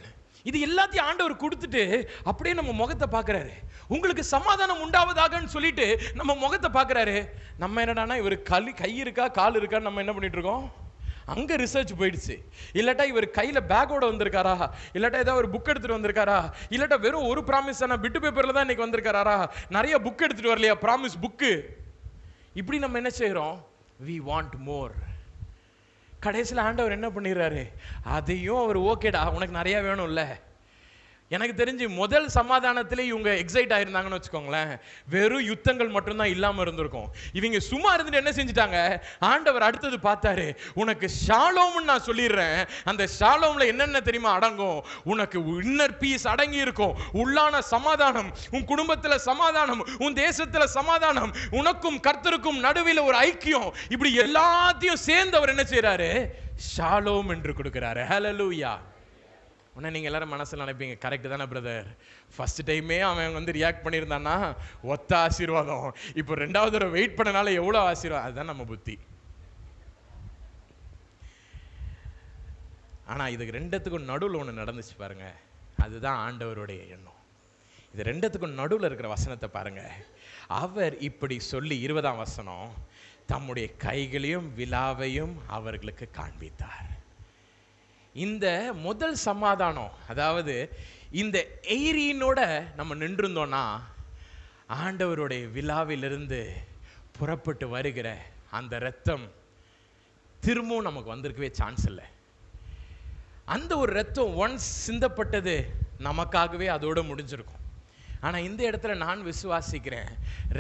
இது எல்லாத்தையும் ஆண்டவர் கொடுத்துட்டு அப்படியே நம்ம முகத்தை பார்க்கிறாரு. உங்களுக்கு சமாதானம் உண்டாவதாகன்னு சொல்லிட்டு நம்ம முகத்தை பார்க்கிறாரு. நம்ம என்னடானா இவர் கை இருக்கா கால் இருக்கான்னு நம்ம என்ன பண்ணிட்டு இருக்கோம்? அங்க ரிசர்ச் போயிடுச்சு. இல்லாட்டா இவர் கையில பேக்கோட வந்திருக்காரா, இல்லாட்டா ஏதாவது ஒரு புக் எடுத்துட்டு வந்திருக்காரா, இல்லாட்டா வெறும் ஒரு ப்ராமிஸ் தானே பிட்டு பேப்பர்ல தான் இன்னைக்கு வந்திருக்காரா, நிறைய புக் எடுத்துட்டு வரலையா, ப்ராமிஸ் புக்கு. இப்படி நம்ம என்ன செய்யறோம்? we want more. கடைசியில் ஆண்டவர் என்ன பண்ணிடுறாரு? அதையும் அவர் ஓகேடா உனக்கு நிறைய வேணும்ல, எனக்கு தெரிஞ்சு முதல் சமாதானத்திலே இவங்க எக்ஸைட் ஆயிருந்தாங்கன்னு வச்சுக்கோங்களேன், வெறும் யுத்தங்கள் மட்டும்தான் இல்லாம இருந்திருக்கும். இவங்க சும்மா இருந்துட்டு என்ன செஞ்சுட்டாங்க, ஆண்டவர் அடுத்தது பார்த்தாரு, உனக்கு ஷாலோம்னு நான் சொல்லிடுறேன். அந்த ஷாலோம்ல என்னென்ன தெரியுமா அடங்கும், உனக்கு இன்னர் பீஸ் அடங்கி இருக்கும், உள்ளான சமாதானம், உன் குடும்பத்துல சமாதானம், உன் தேசத்துல சமாதானம், உனக்கும் கர்த்தருக்கும் நடுவில் ஒரு ஐக்கியம், இப்படி எல்லாத்தையும் சேர்ந்து அவர் என்ன செய்யறாரு, ஷாலோம் என்று கொடுக்கிறாரு. ஹல்லேலூயா. உடனே நீங்கள் எல்லாரும் மனசில் நினைப்பீங்க, கரெக்டு தானே பிரதர், ஃபர்ஸ்ட் டைமே அவன் வந்து ரியாக்ட் பண்ணியிருந்தான்னா ஒத்த ஆசீர்வாதம், இப்போ ரெண்டாவது தடவை வெயிட் பண்ணனால எவ்வளோ ஆசீர்வாதம். அதுதான் நம்ம புத்தி. ஆனால் இதுக்கு ரெண்டுத்துக்கும் நடுவில் ஒன்று நடந்துச்சு பாருங்க, அதுதான் ஆண்டவருடைய எண்ணம். இது ரெண்டுத்துக்கும் நடுவில் இருக்கிற வசனத்தை பாருங்க. அவர் இப்படி சொல்லி 20ஆம் வசனம், தம்முடைய கைகளையும் விலாவையும் அவர்களுக்கு காண்பித்தார். இந்த முதல் சமாதானம், அதாவது இந்த எய்ரீனோட நம்ம நின்றுந்தோம்னா, ஆண்டவருடைய விழாவிலிருந்து புறப்பட்டு வருகிற அந்த இரத்தம் திரும்பவும் நமக்கு வந்திருக்கவே சான்ஸ் இல்லை. அந்த ஒரு இரத்தம் ஒன்ஸ் சிந்தப்பட்டது நமக்காகவே அதோட முடிஞ்சிருக்கும். ஆனால் இந்த இடத்துல நான் விசுவாசிக்கிறேன்,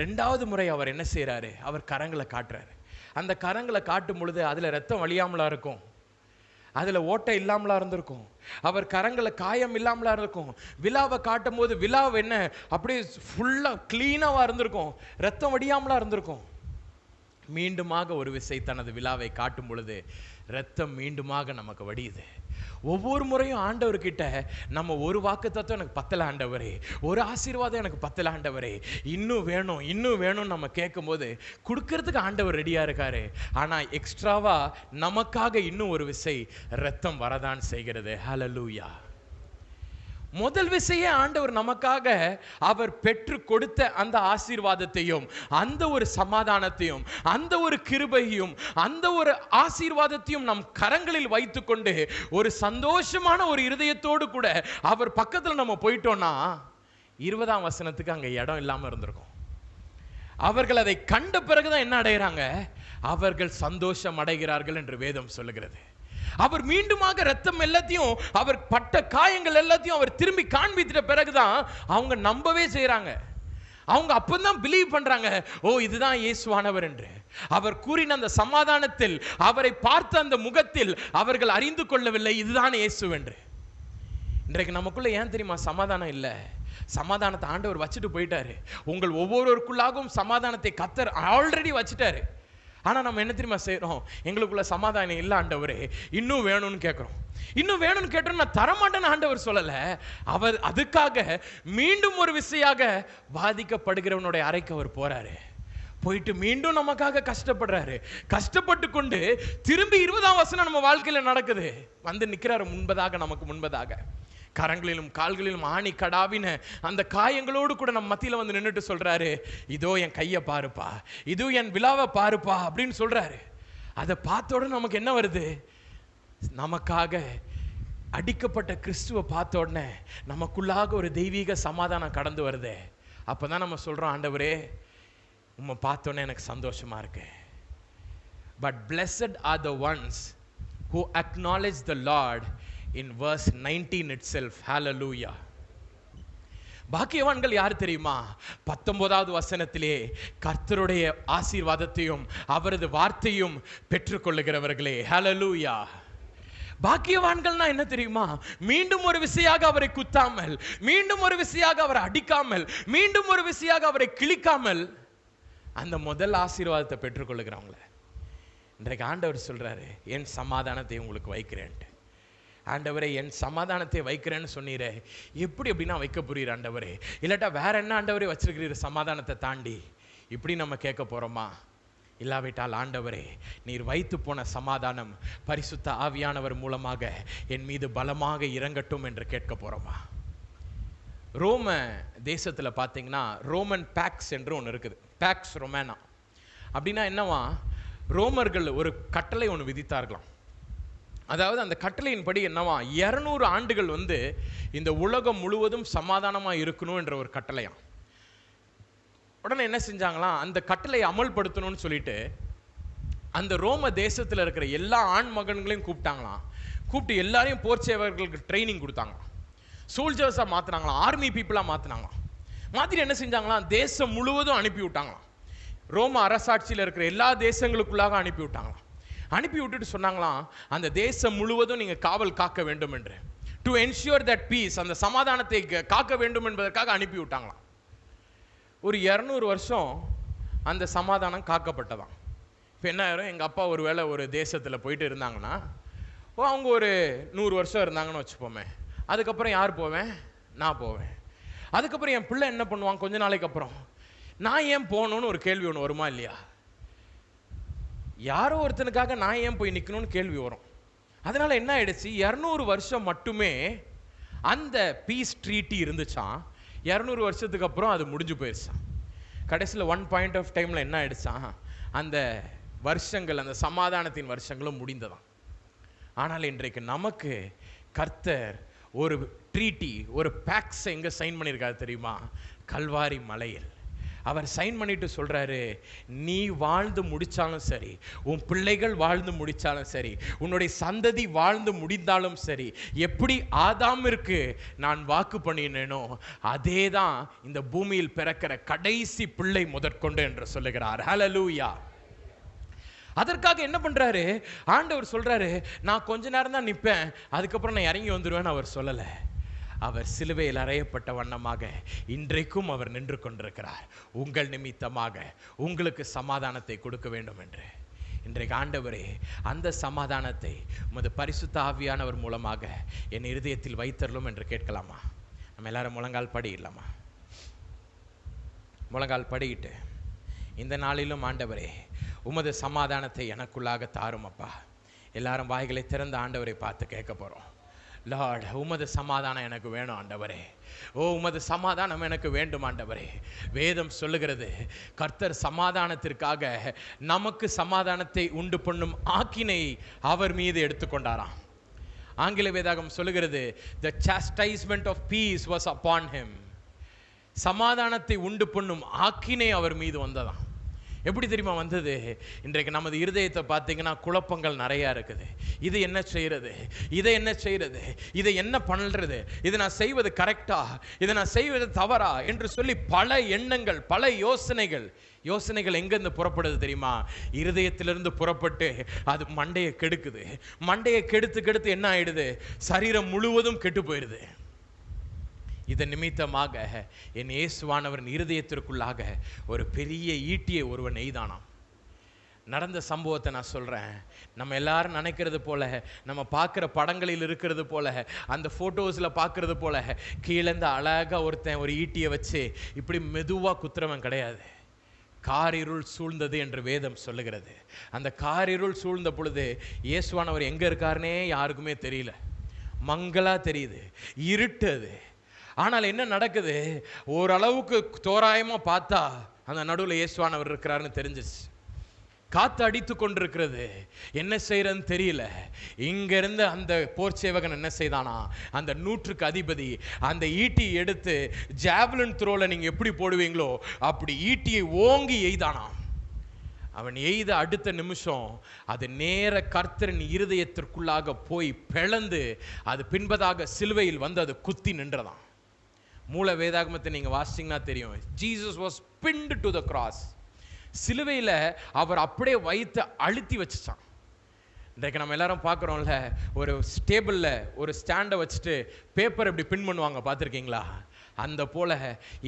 ரெண்டாவது முறை அவர் என்ன செய்கிறாரு, அவர் கரங்களை காட்டுறாரு. அந்த கரங்களை காட்டும் பொழுது அதில் இரத்தம் வழியாமலா இருக்கும், அதில் ஓட்டை இல்லாமலா இருந்திருக்கும், அவர் கரங்களை காயம் இல்லாமலா இருக்கும். விழாவை காட்டும் போது விழாவை என்ன அப்படியே ஃபுல்லாக க்ளீனாக இருந்திருக்கும், ரத்தம் வடியாமலா இருந்திருக்கும். மீண்டுமாக ஒரு விசை தனது விழாவை காட்டும் பொழுது ரத்தம் மீண்டுமாக நமக்கு வடியுது. ஒவ்வொரு முறையும் ஆண்டவர்கிட்ட நம்ம ஒரு வாக்குத்தத்தம் எனக்கு பத்தல ஆண்டவரே, ஒரு ஆசீர்வாதம் எனக்கு பத்தல ஆண்டவரே, இன்னும் வேணும் இன்னும் வேணும் நம்ம கேட்கும்போது கொடுக்கறதுக்கு ஆண்டவர் ரெடியா இருக்காரு. ஆனா எக்ஸ்ட்ராவா நமக்காக இன்னும் ஒரு விசை ரத்தம் வரதான் செய்கிறது. ஹல்லேலூயா. முதல் விசையே ஆண்டவர் நமக்காக அவர் பெற்று கொடுத்த அந்த ஆசீர்வாதத்தையும் அந்த ஒரு சமாதானத்தையும் அந்த ஒரு கிருபையும் அந்த ஒரு ஆசீர்வாதத்தையும் நம் கரங்களில் வைத்துக்கொண்டு ஒரு சந்தோஷமான ஒரு இருதயத்தோடு கூட அவர் பக்கத்தில் நம்ம போயிட்டோம்னா 20ஆம் வசனத்துக்கு அங்கே இடம் இல்லாமல் இருந்திருக்கும். அவர்கள் அதை கண்ட பிறகுதான் என்ன அடைகிறாங்க, அவர்கள் சந்தோஷம் அடைகிறார்கள் என்று வேதம் சொல்லுகிறது. அவர் மீண்டுமாக ரத்தம் எல்லாத்தையும், அவர் பட்ட காயங்கள் எல்லாத்தையும் அவர் திரும்பி காண்பித்த பிறகுதான் அவங்க நம்பவே செய்யறாங்க. அவங்க அப்பதான் பிலீவ் பண்றாங்க, ஓ இதுதான் இயேசுவானவர் என்று. அவர் கூறின அந்த சமாதானத்தில், அவரை பார்த்த அந்த முகத்தில் அவர்கள் அறிந்து கொள்ளவில்லை இதுதான் இயேசு என்று. இன்றைக்கு நமக்குள்ள ஏன் தெரியுமா சமாதானம் இல்லை? சமாதானத்தை ஆண்டவர் வச்சுட்டு போயிட்டாரு. உங்கள் ஒவ்வொருவருக்குள்ளாகவும் சமாதானத்தை கர்த்தர் ஆல்ரெடி வச்சுட்டாரு. ஆனால் நம்ம என்ன தெரியுமா செய்கிறோம், எங்களுக்குள்ள சமாதானம் இல்லை ஆண்டவரே, இன்னும் வேணும்னு கேட்குறோம். இன்னும் வேணும்னு கேட்டோம், நான் தரமாட்டேன்னு ஆண்டவர் சொல்லலை. அவர் அதுக்காக மீண்டும் ஒரு விசையாக பாதிக்கப்படுகிறவனுடைய அறைக்கு அவர் போறாரு. போயிட்டு மீண்டும் நமக்காக கஷ்டப்படுறாரு. கஷ்டப்பட்டு கொண்டு திரும்பி 20ஆம் வசனம் நம்ம வாழ்க்கையில் நடக்குது. வந்து நிற்கிறாரு முன்பதாக, நமக்கு முன்பதாக, கரங்களிலும் கால்களிலும் ஆணி கடாவின அந்த காயங்களோடு கூட நம்ம மத்தியில் வந்து நின்றுட்டு சொல்றாரு, இதோ என் கையை பாருப்பா, இதோ என் விழாவை பாருப்பா அப்படின்னு சொல்றாரு. அதை பார்த்த உடனே நமக்கு என்ன வருது, நமக்காக அடிக்கப்பட்ட கிறிஸ்துவை பார்த்த உடனே நமக்குள்ளாக ஒரு தெய்வீக சமாதானம் கடந்து வருது. அப்பதான் நம்ம சொல்றோம், ஆண்டவரே உம்மை பார்த்தோன்னே எனக்கு சந்தோஷமா இருக்கு. But blessed are the ones who acknowledge the Lord in verse 19 itself. Hallelujah. பாக்கியவான்கள் யார் தெரியுமா? 19வது வசனத்திலே கர்த்தருடைய ஆசீர்வாதத்தையும் அவரது வார்த்தையும் பெற்றுக்கொள்ளுகிறவர்களே. ஹல்லேலூயா. பாக்கியவான்கள்னா என்ன தெரியுமா? மீண்டும் ஒரு விசையாக அவரை குத்தாமல், மீண்டும் ஒரு விசையாக அவரை அடிக்காமல், மீண்டும் ஒரு விசையாக அவரை கிழிக்காமல் அந்த முதல் ஆசீர்வாதத்தை பெற்றுக்கொள்ளுகிறவங்கள. இன்றைக்கு ஆண்டவர் சொல்றாரு, என் சமாதானத்தை உங்களுக்கு வைக்கிறேன்ட்டு. ஆண்டவரே என் சமாதானத்தை வைக்கிறேன்னு சொன்னீரே, எப்படி எப்படின்னா வைக்க புரியுற ஆண்டவரே? இல்லாட்டா வேற என்ன ஆண்டவரே வச்சிருக்கிறீர் சமாதானத்தை தாண்டி? இப்படி நம்ம கேட்க போறோமா? இல்லாவிட்டால் ஆண்டவரே நீர் வைத்து போன சமாதானம் பரிசுத்த ஆவியானவர் மூலமாக என் மீது பலமாக இறங்கட்டும் என்று கேட்க போறோமா? ரோம தேசத்தில் பார்த்தீங்கன்னா ரோமன் பேக்ஸ் என்று ஒன்று இருக்குது. பேக்ஸ் ரொமானா அப்படின்னா என்னவா, ரோமர்கள் ஒரு கட்டளை ஒன்று விதித்தார்களாம். அதாவது அந்த கட்டளையின்படி என்னவா, 200 ஆண்டுகள் வந்து இந்த உலகம் முழுவதும் சமாதானமாக இருக்கணும் என்ற ஒரு கட்டளையாம். உடனே என்ன செஞ்சாங்களாம், அந்த கட்டளையை அமல்படுத்தணும்னு சொல்லிட்டு அந்த ரோம தேசத்தில் இருக்கிற எல்லா ஆண் மகன்களையும் கூப்பிட்டாங்களாம். கூப்பிட்டு எல்லாரையும் போர் சேவர்களுக்கு ட்ரைனிங் கொடுத்தாங்களாம். சோல்ஜர்ஸாக மாற்றினாங்களாம், ஆர்மி பீப்புளாக மாற்றினாங்களாம். மாதிரி என்ன செஞ்சாங்களாம், தேசம் முழுவதும் அனுப்பி விட்டாங்களாம். ரோம அரசாட்சியில் இருக்கிற எல்லா தேசங்களுக்குள்ளாக அனுப்பி விட்டாங்களாம். அனுப்பி விட்டுட்டு சொன்னாங்களாம், அந்த தேசம் முழுவதும் நீங்கள் காவல் காக்க வேண்டும் என்று. டு என்ஷூர் தட் பீஸ், அந்த சமாதானத்தை காக்க வேண்டும் என்பதற்காக அனுப்பி விட்டாங்களாம். ஒரு 200 வருஷம் அந்த சமாதானம் காக்கப்பட்டதாம். இப்போ என்ன ஆயிரும், எங்கள் அப்பா ஒரு வேளை ஒரு தேசத்தில் போயிட்டு இருந்தாங்கன்னா, அவங்க ஒரு 100 வருஷம் இருந்தாங்கன்னு வச்சுப்போமே, அதுக்கப்புறம் யார் போவேன், நான் போவேன். அதுக்கப்புறம் என் பிள்ளை என்ன பண்ணுவான், கொஞ்ச நாளைக்கு அப்புறம் நான் ஏன் போகணும்னு ஒரு கேள்வி ஒன்று வருமா இல்லையா? யாரோ ஒருத்தனுக்காக நான் ஏன் போய் நிற்கணும்னு கேள்வி வரும். அதனால என்ன ஆயிடுச்சு, 200 வருஷம் மட்டுமே அந்த பீஸ் ட்ரீட்டி இருந்துச்சான். 200 வருஷத்துக்கு அப்புறம் அது முடிஞ்சு போயிடுச்சான். கடைசியில் ஒன் பாயிண்ட் ஆஃப் டைமில் என்ன ஆயிடுச்சான், அந்த வருஷங்கள், அந்த சமாதானத்தின் வருஷங்களும் முடிந்ததாம். ஆனால் இன்றைக்கு நமக்கு கர்த்தர் ஒரு ட்ரீட்டி, ஒரு பேக்ஸை எங்கே சைன் பண்ணியிருக்காரு தெரியுமா? கல்வாரி மலையில். அவர் சைன் பண்ணிட்டு சொல்றாரு, நீ வாழ்ந்து முடிச்சாலும் சரி, உன் பிள்ளைகள் வாழ்ந்து முடிச்சாலும் சரி, உன்னுடைய சந்ததி வாழ்ந்து முடிந்தாலும் சரி, எப்படி ஆதாமிற்கு நான் வாக்கு பண்ணினேனோ அதே தான் இந்த பூமியில் பிறக்கிற கடைசி பிள்ளை முதற்கொண்டு என்று சொல்லுகிறார். ஹல்லேலூயா. அதற்காக என்ன பண்றாரு ஆண்டவர், சொல்றாரு, நான் கொஞ்ச நேரம் தான் நிற்பேன், அதுக்கப்புறம் நான் இறங்கி வந்துடுவேன்னு அவர் சொல்லலை. அவர் சிலுவையில் அறையப்பட்ட வண்ணமாக இன்றைக்கும் அவர் நின்று கொண்டிருக்கிறார், உங்கள் நிமித்தமாக உங்களுக்கு சமாதானத்தை கொடுக்க வேண்டும் என்று. இன்றைக்கு ஆண்டவரே, அந்த சமாதானத்தை உமது பரிசுத்த ஆவியானவர் மூலமாக என் இருதயத்தில் வைத்தரலும் என்று கேட்கலாமா? நம்ம எல்லாரும் முழங்கால் படியிடலாமா? முழங்கால் படியிட்டு, இந்த நாளிலும் ஆண்டவரே உமது சமாதானத்தை எனக்குள்ளாக தாரும் அப்பா. எல்லாரும் வாய்களை திறந்த ஆண்டவரை பார்த்து கேட்க போகிறோம். லார்ட், உமது சமாதானம் எனக்கு வேணும் ஆண்டவரே. ஓ, உமது சமாதானம் எனக்கு வேண்டும் ஆண்டவரே. வேதம் சொல்லுகிறது, கர்த்தர் சமாதானத்திற்காக நமக்கு சமாதானத்தை உண்டு பண்ணும் ஆக்கினை அவர் மீது எடுத்துக்கொண்டாராம். ஆங்கில வேதாகம் சொல்லுகிறது, the chastisement of peace was upon him. சமாதானத்தை உண்டு பண்ணும் ஆக்கினை அவர் மீது வந்ததாம். எப்படி தெரியுமா வந்தது? இன்றைக்கு நமது இருதயத்தை பார்த்தீங்கன்னா குழப்பங்கள் நிறையா இருக்குது. இது என்ன செய்யறது, இதை என்ன செய்யறது, இதை என்ன பண்ணுறது, இதை நான் செய்வது கரெக்டா, இதை நான் செய்வது தவறா என்று சொல்லி பல எண்ணங்கள், பல யோசனைகள் எங்கேருந்து புறப்படுது தெரியுமா? இருதயத்திலிருந்து புறப்பட்டு அது மண்டையை கெடுக்குது. மண்டையை கெடுத்து என்ன ஆயிடுது, சரீரம் முழுவதும் கெட்டு போயிடுது. இதன் நிமித்தமாக என் இயேசுவானவரின் இருதயத்திற்குள்ளாக ஒரு பெரிய ஈட்டியை ஒருவன் எய்தானாம். நடந்த சம்பவத்தை நான் சொல்கிறேன். நம்ம எல்லாரும் நினைக்கிறது போல, நம்ம பார்க்குற படங்களில் இருக்கிறது போல, அந்த ஃபோட்டோஸில் பார்க்குறது போல கீழேருந்து அழகாக ஒருத்தன் ஒரு ஈட்டியை வச்சு இப்படி மெதுவாக குத்துறவன் கிடையாது. காரிருள் சூழ்ந்தது என்று வேதம் சொல்லுகிறது. அந்த காரிருள் சூழ்ந்த பொழுது இயேசுவானவர் எங்கே இருக்காருன்னே யாருக்குமே தெரியல. மங்களா தெரியுது, இருட்டு அது. ஆனால் என்ன நடக்குது, ஓரளவுக்கு தோராயமாக பார்த்தா அந்த நடுவில் இயேசுவானவர் இருக்கிறாருன்னு தெரிஞ்சிச்சு. காற்று அடித்து கொண்டிருக்கிறது, என்ன செய்யறதுன்னு தெரியல. இங்கிருந்து அந்த போர் சேவகன் என்ன செய்தானா, அந்த 100க்கு அதிபதி அந்த ஈட்டியை எடுத்து ஜாவலின் த்ரோல நீங்கள் எப்படி போடுவீங்களோ அப்படி ஈட்டியை ஓங்கி எய்தானா. அவன் எய்த அடுத்த நிமிஷம் அது நேர கர்த்தரின் இருதயத்திற்குள்ளாக போய் பிளந்து அது பின்பதாக சிலுவையில் வந்து அது குத்தி நின்றதாம். மூல வேதாகமத்தை நீங்கள் வாசிச்சிங்கன்னா தெரியும், Jesus was pinned to the cross. சிலுவையில் அவர் அப்படியே வைத்து அழுத்தி வச்சுச்சான். இன்றைக்கு நம்ம எல்லாரும் பார்க்குறோம்ல, ஒரு டேபிளில் ஒரு ஸ்டாண்டை வச்சுட்டு பேப்பர் எப்படி பின் பண்ணுவாங்க பார்த்துருக்கீங்களா? அந்த போல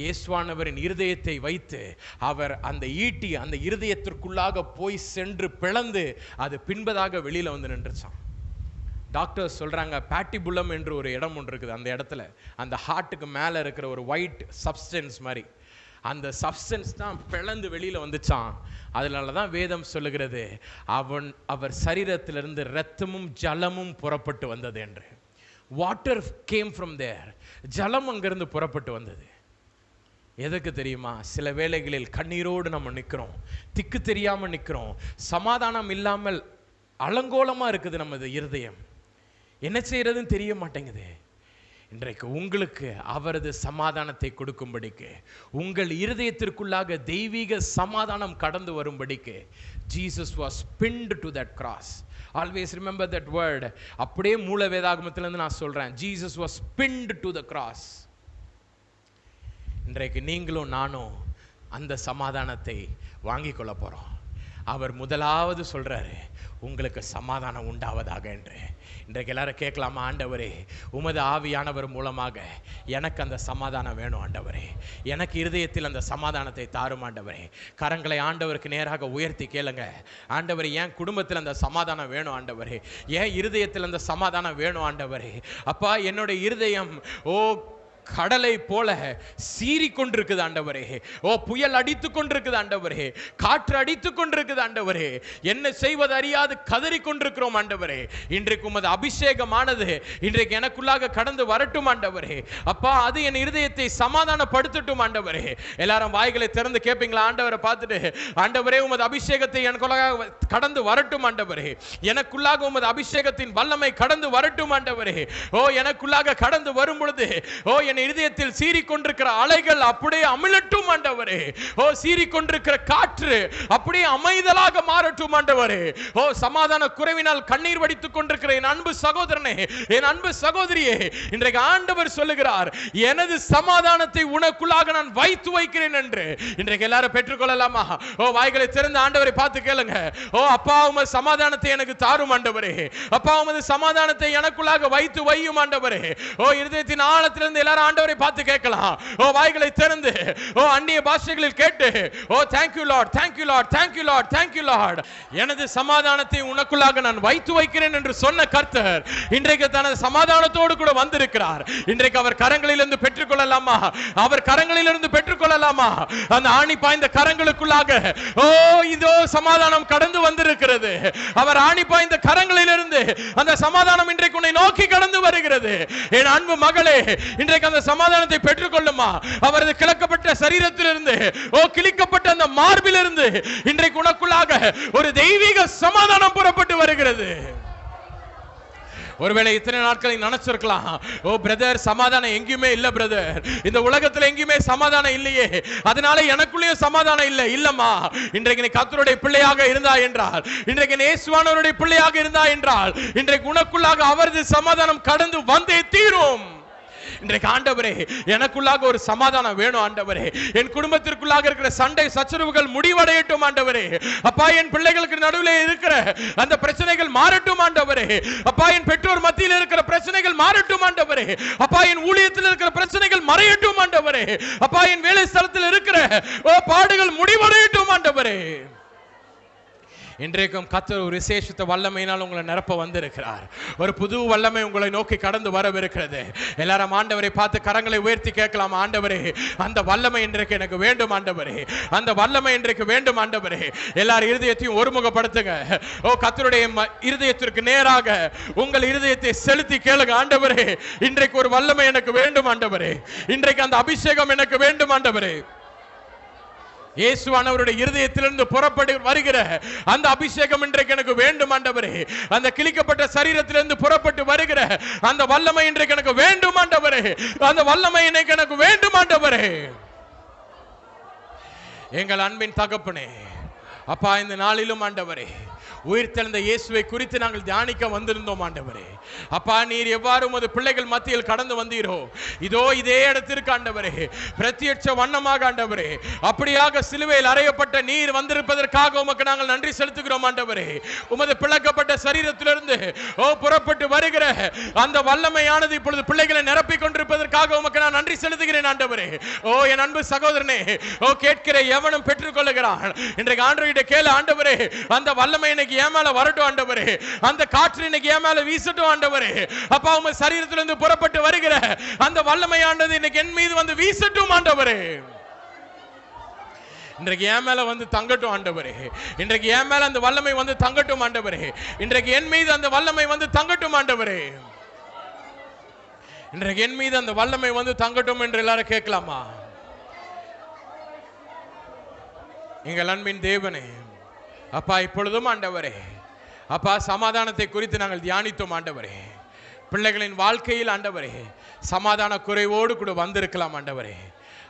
இயேசுவானவரின் இருதயத்தை வைத்து அவர் அந்த ஈட்டி அந்த இருதயத்திற்குள்ளாக போய் சென்று பிளந்து அது பின்பதாக வெளியில் வந்து நின்றுச்சான். டாக்டர்ஸ் சொல்கிறாங்க, பேட்டிபுலம் என்று ஒரு இடம் ஒன்று இருக்குது. அந்த இடத்துல அந்த ஹார்ட்டுக்கு மேலே இருக்கிற ஒரு ஒயிட் சப்ஸ்டன்ஸ் மாதிரி அந்த சப்ஸ்டன்ஸ் தான் பிளந்து வெளியில் வந்துச்சான். அதனால தான் வேதம் சொல்லுகிறது, அவர் சரீரத்திலிருந்து இரத்தமும் ஜலமும் புறப்பட்டு வந்தது என்று. வாட்டர் கேம் ஃப்ரம் தேர், ஜலம் அங்கிருந்து புறப்பட்டு வந்தது. எதுக்கு தெரியுமா? சில வேளைகளில் கண்ணீரோடு நம்ம நிற்கிறோம், திக்கு தெரியாமல் நிற்கிறோம், சமாதானம் இல்லாமல் அலங்கோலமாக இருக்குது நமது இருதயம். என்ன செய்யறதுன்னு தெரிய மாட்டேங்குது. இன்றைக்கு உங்களுக்கு அவரது சமாதானத்தை கொடுக்கும்படிக்கு, உங்கள் இருதயத்திற்குள்ளாக தெய்வீக சமாதானம் கடந்து வரும்படிக்கு, Jesus was pinned to that cross. Always remember that word. அப்படியே மூல வேதாகமத்திலிருந்து நான் சொல்றேன், Jesus was pinned to the cross. இன்றைக்கு நீங்களும் நானும் அந்த சமாதானத்தை வாங்கிக் கொள்ள போறோம். அவர் முதலாவது சொல்றாரு, உங்களுக்கு சமாதானம் உண்டாவதாக என்று. இன்றைக்கு எல்லாரும் கேட்கலாமா, ஆண்டவரே உமது ஆவியானவர் மூலமாக எனக்கு அந்த சமாதானம் வேணும் ஆண்டவரே, எனக்கு இருதயத்தில் அந்த சமாதானத்தை தாரும் ஆண்டவரே. கரங்களை ஆண்டவருக்கு நேராக உயர்த்தி கேளுங்க, ஆண்டவரே என் குடும்பத்தில் அந்த சமாதானம் வேணும் ஆண்டவரே, என் இருதயத்தில் அந்த சமாதானம் வேணும் ஆண்டவரே. அப்பா என்னுடைய இருதயம் கடலை போல சீறி கொண்டிருக்குது ஆண்டவரே. புயல் அடித்து கொண்டிருக்குது ஆண்டவரே, காற்று அடித்து கொண்டிருக்குது ஆண்டவரே, என்ன செய்வது அறியாது கதறி கொண்டிருக்கிறோம் ஆண்டவரே. இன்றைக்கு உமது அபிஷேகமானது இன்றைக்கு எனக்குள்ளாக கடந்து வரட்டும் ஆண்டவரே. அப்பா அது என் இருதயத்தை சமாதானப்படுத்தட்டும் ஆண்டவரே. எல்லாரும் வாய்களை திறந்து கேட்பீங்களா ஆண்டவரை பார்த்துட்டு, ஆண்டவரே உமது அபிஷேகத்தை எனக்குள்ளாக கடந்து வரட்டும் ஆண்டவரே, எனக்குள்ளாக உமது அபிஷேகத்தின் வல்லமை கடந்து வரட்டும் ஆண்டவரே. எனக்குள்ளாக கடந்து வரும் பொழுது என் இருதயத்தில் சீறிக்கொண்டிருக்கிற அலைகள் அப்படியே அமிழட்டும் ஆண்டவரே. சீறிக்கொண்டிருக்கிற காற்று அப்படியே அமைதலாக மாறட்டும் ஆண்டவரே. சமாதான குறைவினால் கண்ணீர் வடித்துக் கொண்டிருக்கிற என் அன்பு சகோதரனே, என் அன்பு சகோதரியே, இன்றைக்கு ஆண்டவர் சொல்லுகிறார், எனது சமாதானத்தை உனக்குள்ளாக நான் வைத்து வைக்கிறேன் என்று. இன்றைக்கு எல்லாரும் பெற்றுக்கொள்ளலாமா? வாய்களை திறந்து ஆண்டவரை பார்த்து கேளுங்க. அப்பா உமது சமாதானத்தை எனக்கு தாரும் ஆண்டவரே, அப்பா உமது சமாதானத்தை எனக்குள்ளாக வைத்து வையும் ஆண்டவரே. இருதயத்தின் ஆழத்திலிருந்து எல்லாரும் ஆண்டவரை பார்த்து கேட்கலாம். வாய்களை திறந்து அந்நிய பாஷைகளில் கேட்டு, thank you lord, thank you lord, thank you lord, thank you lord, எனது சமாதானத்தை உனக்குள்ளாக நான் வைத்து வைக்கிறேன் என்று சொன்ன கர்த்தர் இன்றைக்கு தனது சமாதானத்தோடு கூட வந்திருக்கிறார். இன்றைக்கு அவர் கரங்களிலிருந்து பெற்றுக்கொள்ளலாமா? அவர் கரங்களிலிருந்து பெற்றுக்கொள்ளலாமா? அந்த ஆணி பாய்ந்த கரங்களுக்குள்ளாக இதோ சமாதானம் கடந்து வந்திருக்கிறது. அவர் ஆணி பாய்ந்த கரங்களிலிருந்து அந்த சமாதானம் இன்றைக்கு உன்னை நோக்கி கடந்து வருகிறது. என் அன்பு மகளே, இன்றைக்கு அந்த சமாதானத்தை பெற்றுக்கொள்ளுமா? அவரது கிளக்கப்பட்ட சரீரத்திலிருந்து, கிழிக்கப்பட்ட அந்த மார்பிலிருந்து இன்றைக்கு உனக்குள்ளாக ஒரு தெய்வீக சமாதானம் புறப்பட்டு வருகிறது. ஒருவேளை இத்தனை நாட்களை நினைச்சிருக்கலாம், பிரதர் சமாதானம் எங்கேயுமே இல்ல பிரதர், இந்த உலகத்துல எங்கேயுமே சமாதானம் இல்லையே, அதனால எனக்குள்ளேயே சமாதானம் இல்லை. இல்லம்மா, இன்றைக்கு நீ கர்த்தருடைய பிள்ளையாக இருந்தா என்றால், இன்றைக்கு இயேசுவானவருடைய பிள்ளையாக இருந்தா என்றால், இன்றைக்கு உனக்குள்ளாக அவரது சமாதானம் கடந்து வந்தே தீரும். இன்றைக்கு ஆண்டவரே எனக்குள்ளாக ஒரு சமாதானம் வேணும் ஆண்டவரே, என் குடும்பத்திற்குள்ளாக இருக்கிற சண்டை சச்சரவுகள் முடிவடையட்டும் ஆண்டவரே. அப்பா என் பிள்ளைகளுக்கு நடுவில் இருக்கிற அந்த பிரச்சனைகள் மாறட்டும் ஆண்டவரே. அப்பா என் பெற்றோர் மத்தியில் இருக்கிற பிரச்சனைகள் மாறட்டும் ஆண்டவரே. அப்பா என் ஊழியத்தில் இருக்கிற பிரச்சனைகள் மறையட்டும் ஆண்டவரே. அப்பா என் வேலை ஸ்தலத்தில் இருக்கிற பாடுகள் முடிவடையட்டும் ஆண்டவரே. இன்றைக்கும் கர்த்தர் ஒரு விசேஷத்த வல்லமையினால் உங்களை நிரப்ப வந்திருக்கிறார். ஒரு புது வல்லமை உங்களை நோக்கி கடந்து வரவிருக்கிறது. எல்லாரும் ஆண்டவரை பார்த்து கரங்களை உயர்த்தி கேட்கலாம், ஆண்டவரே அந்த வல்லமை இன்றைக்கு எனக்கு வேண்டும் ஆண்டவரே, அந்த வல்லமை இன்றைக்கு வேண்டும் ஆண்டவரே. எல்லாரும் இருதயத்தையும் ஒருமுகப்படுத்துங்க. கர்த்தருடைய இருதயத்திற்கு நேராக உங்கள் இருதயத்தை செலுத்தி கேளுங்க, ஆண்டவரே இன்றைக்கு ஒரு வல்லமை எனக்கு வேண்டும் ஆண்டவரே, இன்றைக்கு அந்த அபிஷேகம் எனக்கு வேண்டும் ஆண்டவரே. இயேசுவானவருடைய இருதயத்திலிருந்து புறப்பட்டு வருகிற அந்த அபிஷேகம் இன்றைக்கு எனக்கு வேண்டும் ஆண்டவரே. அந்த கிழிக்கப்பட்ட சரீரத்திலிருந்து புறப்பட்டு வருகிற அந்த வல்லமை இன்றைக்கு எனக்கு வேண்டும் ஆண்டவரே. அந்த வல்லமை இன்றைக்கு எனக்கு வேண்டும் ஆண்டவரே. எங்கள் அன்பின் தகப்பனே, அப்பா இந்த நாளிலும் ஆண்டவரே உயிர்த்தெழுந்த இயேசுவை குறித்து நாங்கள் தியானிக்க வந்திருந்தோம் ஆண்டவரே. அப்பா நீர் எவ்வாறு உமது பிள்ளைகள் மத்தியில் கடந்து வந்தீரோ, இதோ இதே இடத்திற்கு ஆண்டவரே பிரத்யட்ச வண்ணமாக ஆண்டவரே அப்படியாக சிலுவையில் அறையப்பட்ட நீர் வந்திருப்பதற்காக உமக்கு நாங்கள் நன்றி செலுத்துகிறோம் ஆண்டவரே. உமது பிளக்கப்பட்ட சரீரத்திலிருந்து புறப்பட்டு வருகிற அந்த வல்லமையானது இப்பொழுது பிள்ளைகளை நிரப்பிக் கொண்டிருப்பதற்காக உமக்கு நான் நன்றி செலுத்துகிறேன் ஆண்டவரே. என் அன்பு சகோதரனே, கேட்கிற எவனும் பெற்றுக் கொள்ளுகிறான். இன்றைக்கு ஆண்டவரிட கேளு, ஆண்டவரே அந்த வல்லமை இன்னைக்கு என் மேல வரட்டும் ஆண்டவரே, அந்த காற்று இன்னைக்கு என் மேல வீசட்டும் ஆண்டவரே. அப்பா உங்க சரீரத்திலிருந்து புறப்பட்டு வருகிற அந்த வல்லமையானது இன்னைக்கு என் மீது வந்து வீசட்டும் ஆண்டவரே. இன்றைக்கு என் மேல வந்து தங்கட்டும் ஆண்டவரே, இன்றைக்கு என் மேல அந்த வல்லமை வந்து தங்கட்டும் ஆண்டவரே, இன்றைக்கு என் மீது அந்த வல்லமை வந்து தங்கட்டும் ஆண்டவரே, இன்றைக்கு என் மீது அந்த வல்லமை வந்து தங்கட்டும் என்று எல்லாரும் கேட்கலாமா? எங்கள் அன்பின் தேவனே, அப்பா இப்பொழுதும் ஆண்டவரே அப்பா சமாதானத்தை குறித்து நாங்கள் தியானித்தோம் ஆண்டவரே. பிள்ளைகளின் வாழ்க்கையில் ஆண்டவரே சமாதான குறைவோடு கூட வந்திருக்கலாம் ஆண்டவரே.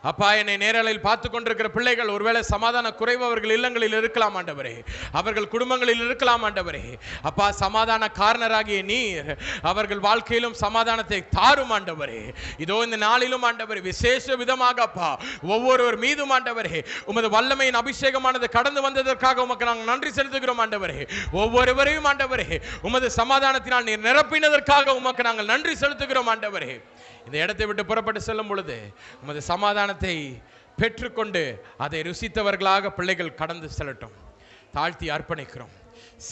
அப்பா, என்னை நேரலையில் பார்த்து கொண்டிருக்கிற பிள்ளைகள் ஒருவேளை சமாதான குறைவு அவர்கள் இல்லங்களில் இருக்கலாம் ஆண்டவரே, அவர்கள் குடும்பங்களில் இருக்கலாம் ஆண்டவரே. அப்பா, சமாதான காரணராகிய நீர் அவர்கள் வாழ்க்கையிலும் சமாதானத்தை தாரும் ஆண்டவரே. இதோ இந்த நாளிலும் ஆண்டவரே விசேஷ விதமாக அப்பா ஒவ்வொருவர் மீதும் ஆண்டவரே உமது வல்லமையின் அபிஷேகமானது கடந்து வந்ததற்காக உமக்கு நாங்கள் நன்றி செலுத்துகிறோம் ஆண்டவரே. ஒவ்வொருவரையும் ஆண்டவரே உமது சமாதானத்தினால் நீர் நிரப்பினதற்காக உமக்கு நாங்கள் நன்றி செலுத்துகிறோம் ஆண்டவரே. இந்த இடத்தை விட்டு புறப்பட்டு செல்லும் பொழுது உமது சமாதானத்தை பெற்றுக்கொண்டு அதை ருசித்தவர்களாக பிள்ளைகள் கடந்து செல்லட்டும். தாழ்த்தி அர்ப்பணிக்கிறோம்.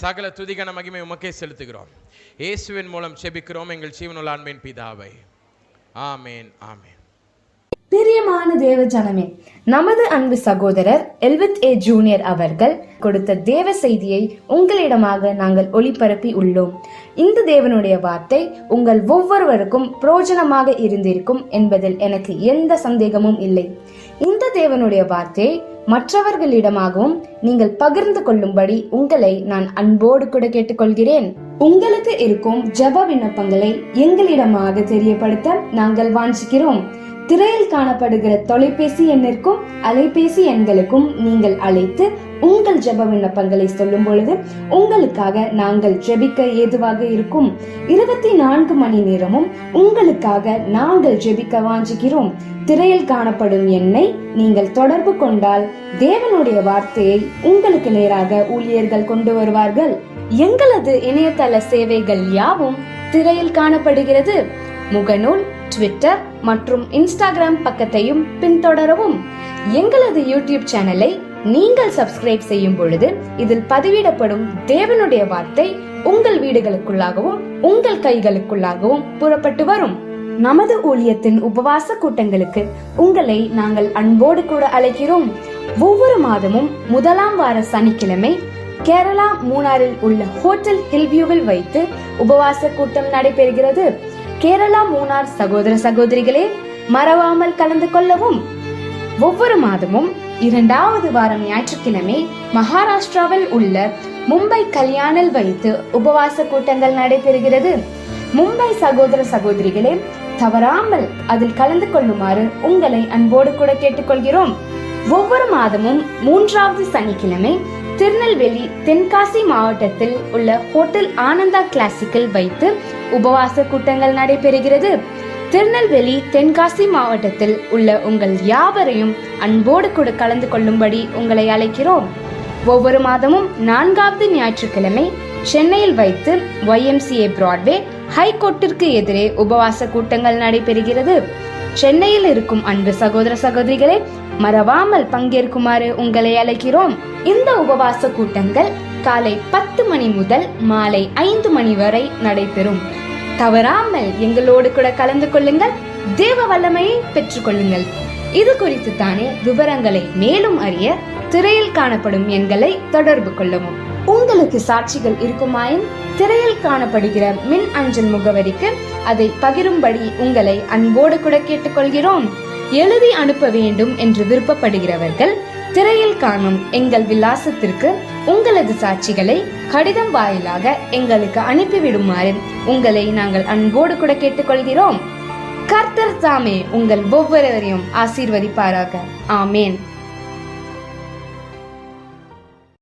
சகல துதிகன மகிமை உமக்கே செலுத்துகிறோம். இயேசுவின் மூலம் செபிக்கிறோம் எங்கள் ஜீவனுள்ள அன்பின் பிதாவே. ஆமேன், ஆமேன். பிரியமான தேவ ஜனமே, நமது அன்பு சகோதரர் எல்வித் ஏ ஜூனியர் அவர்கள் கொடுத்த தேவ செய்தியை உங்களிடமாக நாங்கள் ஒளிபரப்பி உள்ளோம். இந்த தேவனுடைய வார்த்தை உங்கள் ஒவ்வொருவருக்கும் பிரயோஜனமாக இருந்திருக்கும் என்பதில் எனக்கு எந்த சந்தேகமும் இல்லை. இந்த தேவனுடைய வார்த்தையை மற்றவர்களிடமாகவும் நீங்கள் பகிர்ந்து கொள்ளும்படி உங்களை நான் அன்போடு கூட கேட்டுக்கொள்கிறேன். உங்களுக்கு இருக்கும் ஜெப விண்ணப்பங்களை எங்களிடமாக தெரியப்படுத்த நாங்கள் வாஞ்சிக்கிறோம். திரையில் காணப்படுகிற தொலைபேசி எண்ணிற்கும் அலைபேசி எண்களுக்கும் நீங்கள் அழைத்து உங்கள் ஜெப விண்ணப்பங்களை சொல்லும் பொழுது உங்களுக்காக நாங்கள் ஜெபிக்க ஏதுவாக இருக்கும். 24 மணி நேரமும் உங்களுக்காக நாங்கள் ஜெபிக்க வாஞ்சிக்கிறோம். திரையில் காணப்படும் எண்ணை நீங்கள் தொடர்பு கொண்டால் தேவனுடைய வார்த்தையை உங்களுக்கு நேராக ஊழியர்கள் கொண்டு வருவார்கள். எங்களது இணையதள சேவைகள் யாவும் திரையில் காணப்படுகிறது. முகநூல், ட்விட்டர் மற்றும் இன்ஸ்டாகிராம் பக்கத்தையும் பின்தொடரவும். எங்களது யூடியூப் சேனலை நீங்கள் சப்ஸ்கிரைப் செய்யும் பொழுது இதில் பதிவிடப்படும் தேவனுடைய வார்த்தை உங்கள் வீடுகளுக்குள்ளாகவும் உங்கள் கைகளுக்குள்ளாகவும் புறப்பட்டு வரும். நமது ஊழியத்தின் உபவாச கூட்டங்களுக்கு உங்களை நாங்கள் அன்போடு கூட அழைக்கிறோம். ஒவ்வொரு மாதமும் 1ஆம் வார சனிக்கிழமை கேரளா மூணாரில் உள்ள ஹோட்டல் ஹில்வியூவில் வைத்து உபவாச கூட்டம் நடைபெறுகிறது. கேரளா மூணார் சகோதர சகோதரிகளே, மறவாமல் கலந்து கொள்ளவும். ஒவ்வொரு மாதமும் 2வது வாரம் ஞாயிற்றுக்கிழமை மகாராஷ்டிராவில் உள்ள மும்பை கல்யாணில் வைத்து உபவாச கூட்டங்கள் நடைபெறுகிறது. மும்பை சகோதர சகோதரிகளே, தவறாமல் அதில் கலந்து கொள்ளுமாறு உங்களை அன்போடு கூட கேட்டுக்கொள்கிறோம். ஒவ்வொரு மாதமும் 3வது சனிக்கிழமை திருநெல்வேலி தென்காசி மாவட்டத்தில் உள்ள ஹோட்டல் ஆனந்தா கிளாசிக்கில் வைத்து உபவாச கூட்டங்கள் நடைபெறுகிறது. திருநெல்வேலி தென்காசி மாவட்டத்தில் உள்ள உங்கள் யாவரையும் அன்போடு கூட கலந்து கொள்ளும்படி உங்களை அழைக்கிறோம். ஒவ்வொரு மாதமும் 4வது ஞாயிற்றுக்கிழமை சென்னையில் வைத்து YMCA பிராட்வே ஹைகோர்ட்டிற்கு எதிரே உபவாச கூட்டங்கள் நடைபெறுகிறது. சென்னையில் இருக்கும் அன்பு சகோதர சகோதரிகளே, மறவாமல் பங்கேற்குமாறு உங்களை அழைக்கிறோம். இந்த உபவாச கூட்டங்கள் காலை 10 மணி முதல் மாலை 5 மணி வரை நடைபெறும். தவறாமல் எங்களோடு கூட கலந்து கொள்ளுங்கள். தேவ வல்லமையை பெற்றுக் கொள்ளுங்கள். இது குறித்து தானே விவரங்களை மேலும் அறிய திரையில் காணப்படும் எண்களை தொடர்பு கொள்ளவும். உங்களுக்கு சாட்சிகள் இருக்குமாயின் திரையில் காணப்படுகிற மின் அஞ்சல் முகவரிக்கு அதை பகிரும்படி உங்களை அன்போடு கூட கேட்டுக்கொள்கிறோம். எழுதி அனுப்ப வேண்டும் என்று விருப்பப்படுகிறவர்கள் திரையில் காணும் எங்கள் விலாசத்திற்கு உங்களது சாட்சிகளை கடிதம் வாயிலாக எங்களுக்கு அனுப்பிவிடுமாறு உங்களை நாங்கள் அன்போடு கூட கேட்டுக்கொள்கிறோம். கர்த்தர் தாமே உங்கள் ஒவ்வொருவரையும் ஆசீர்வதிப்பாராக. ஆமேன்.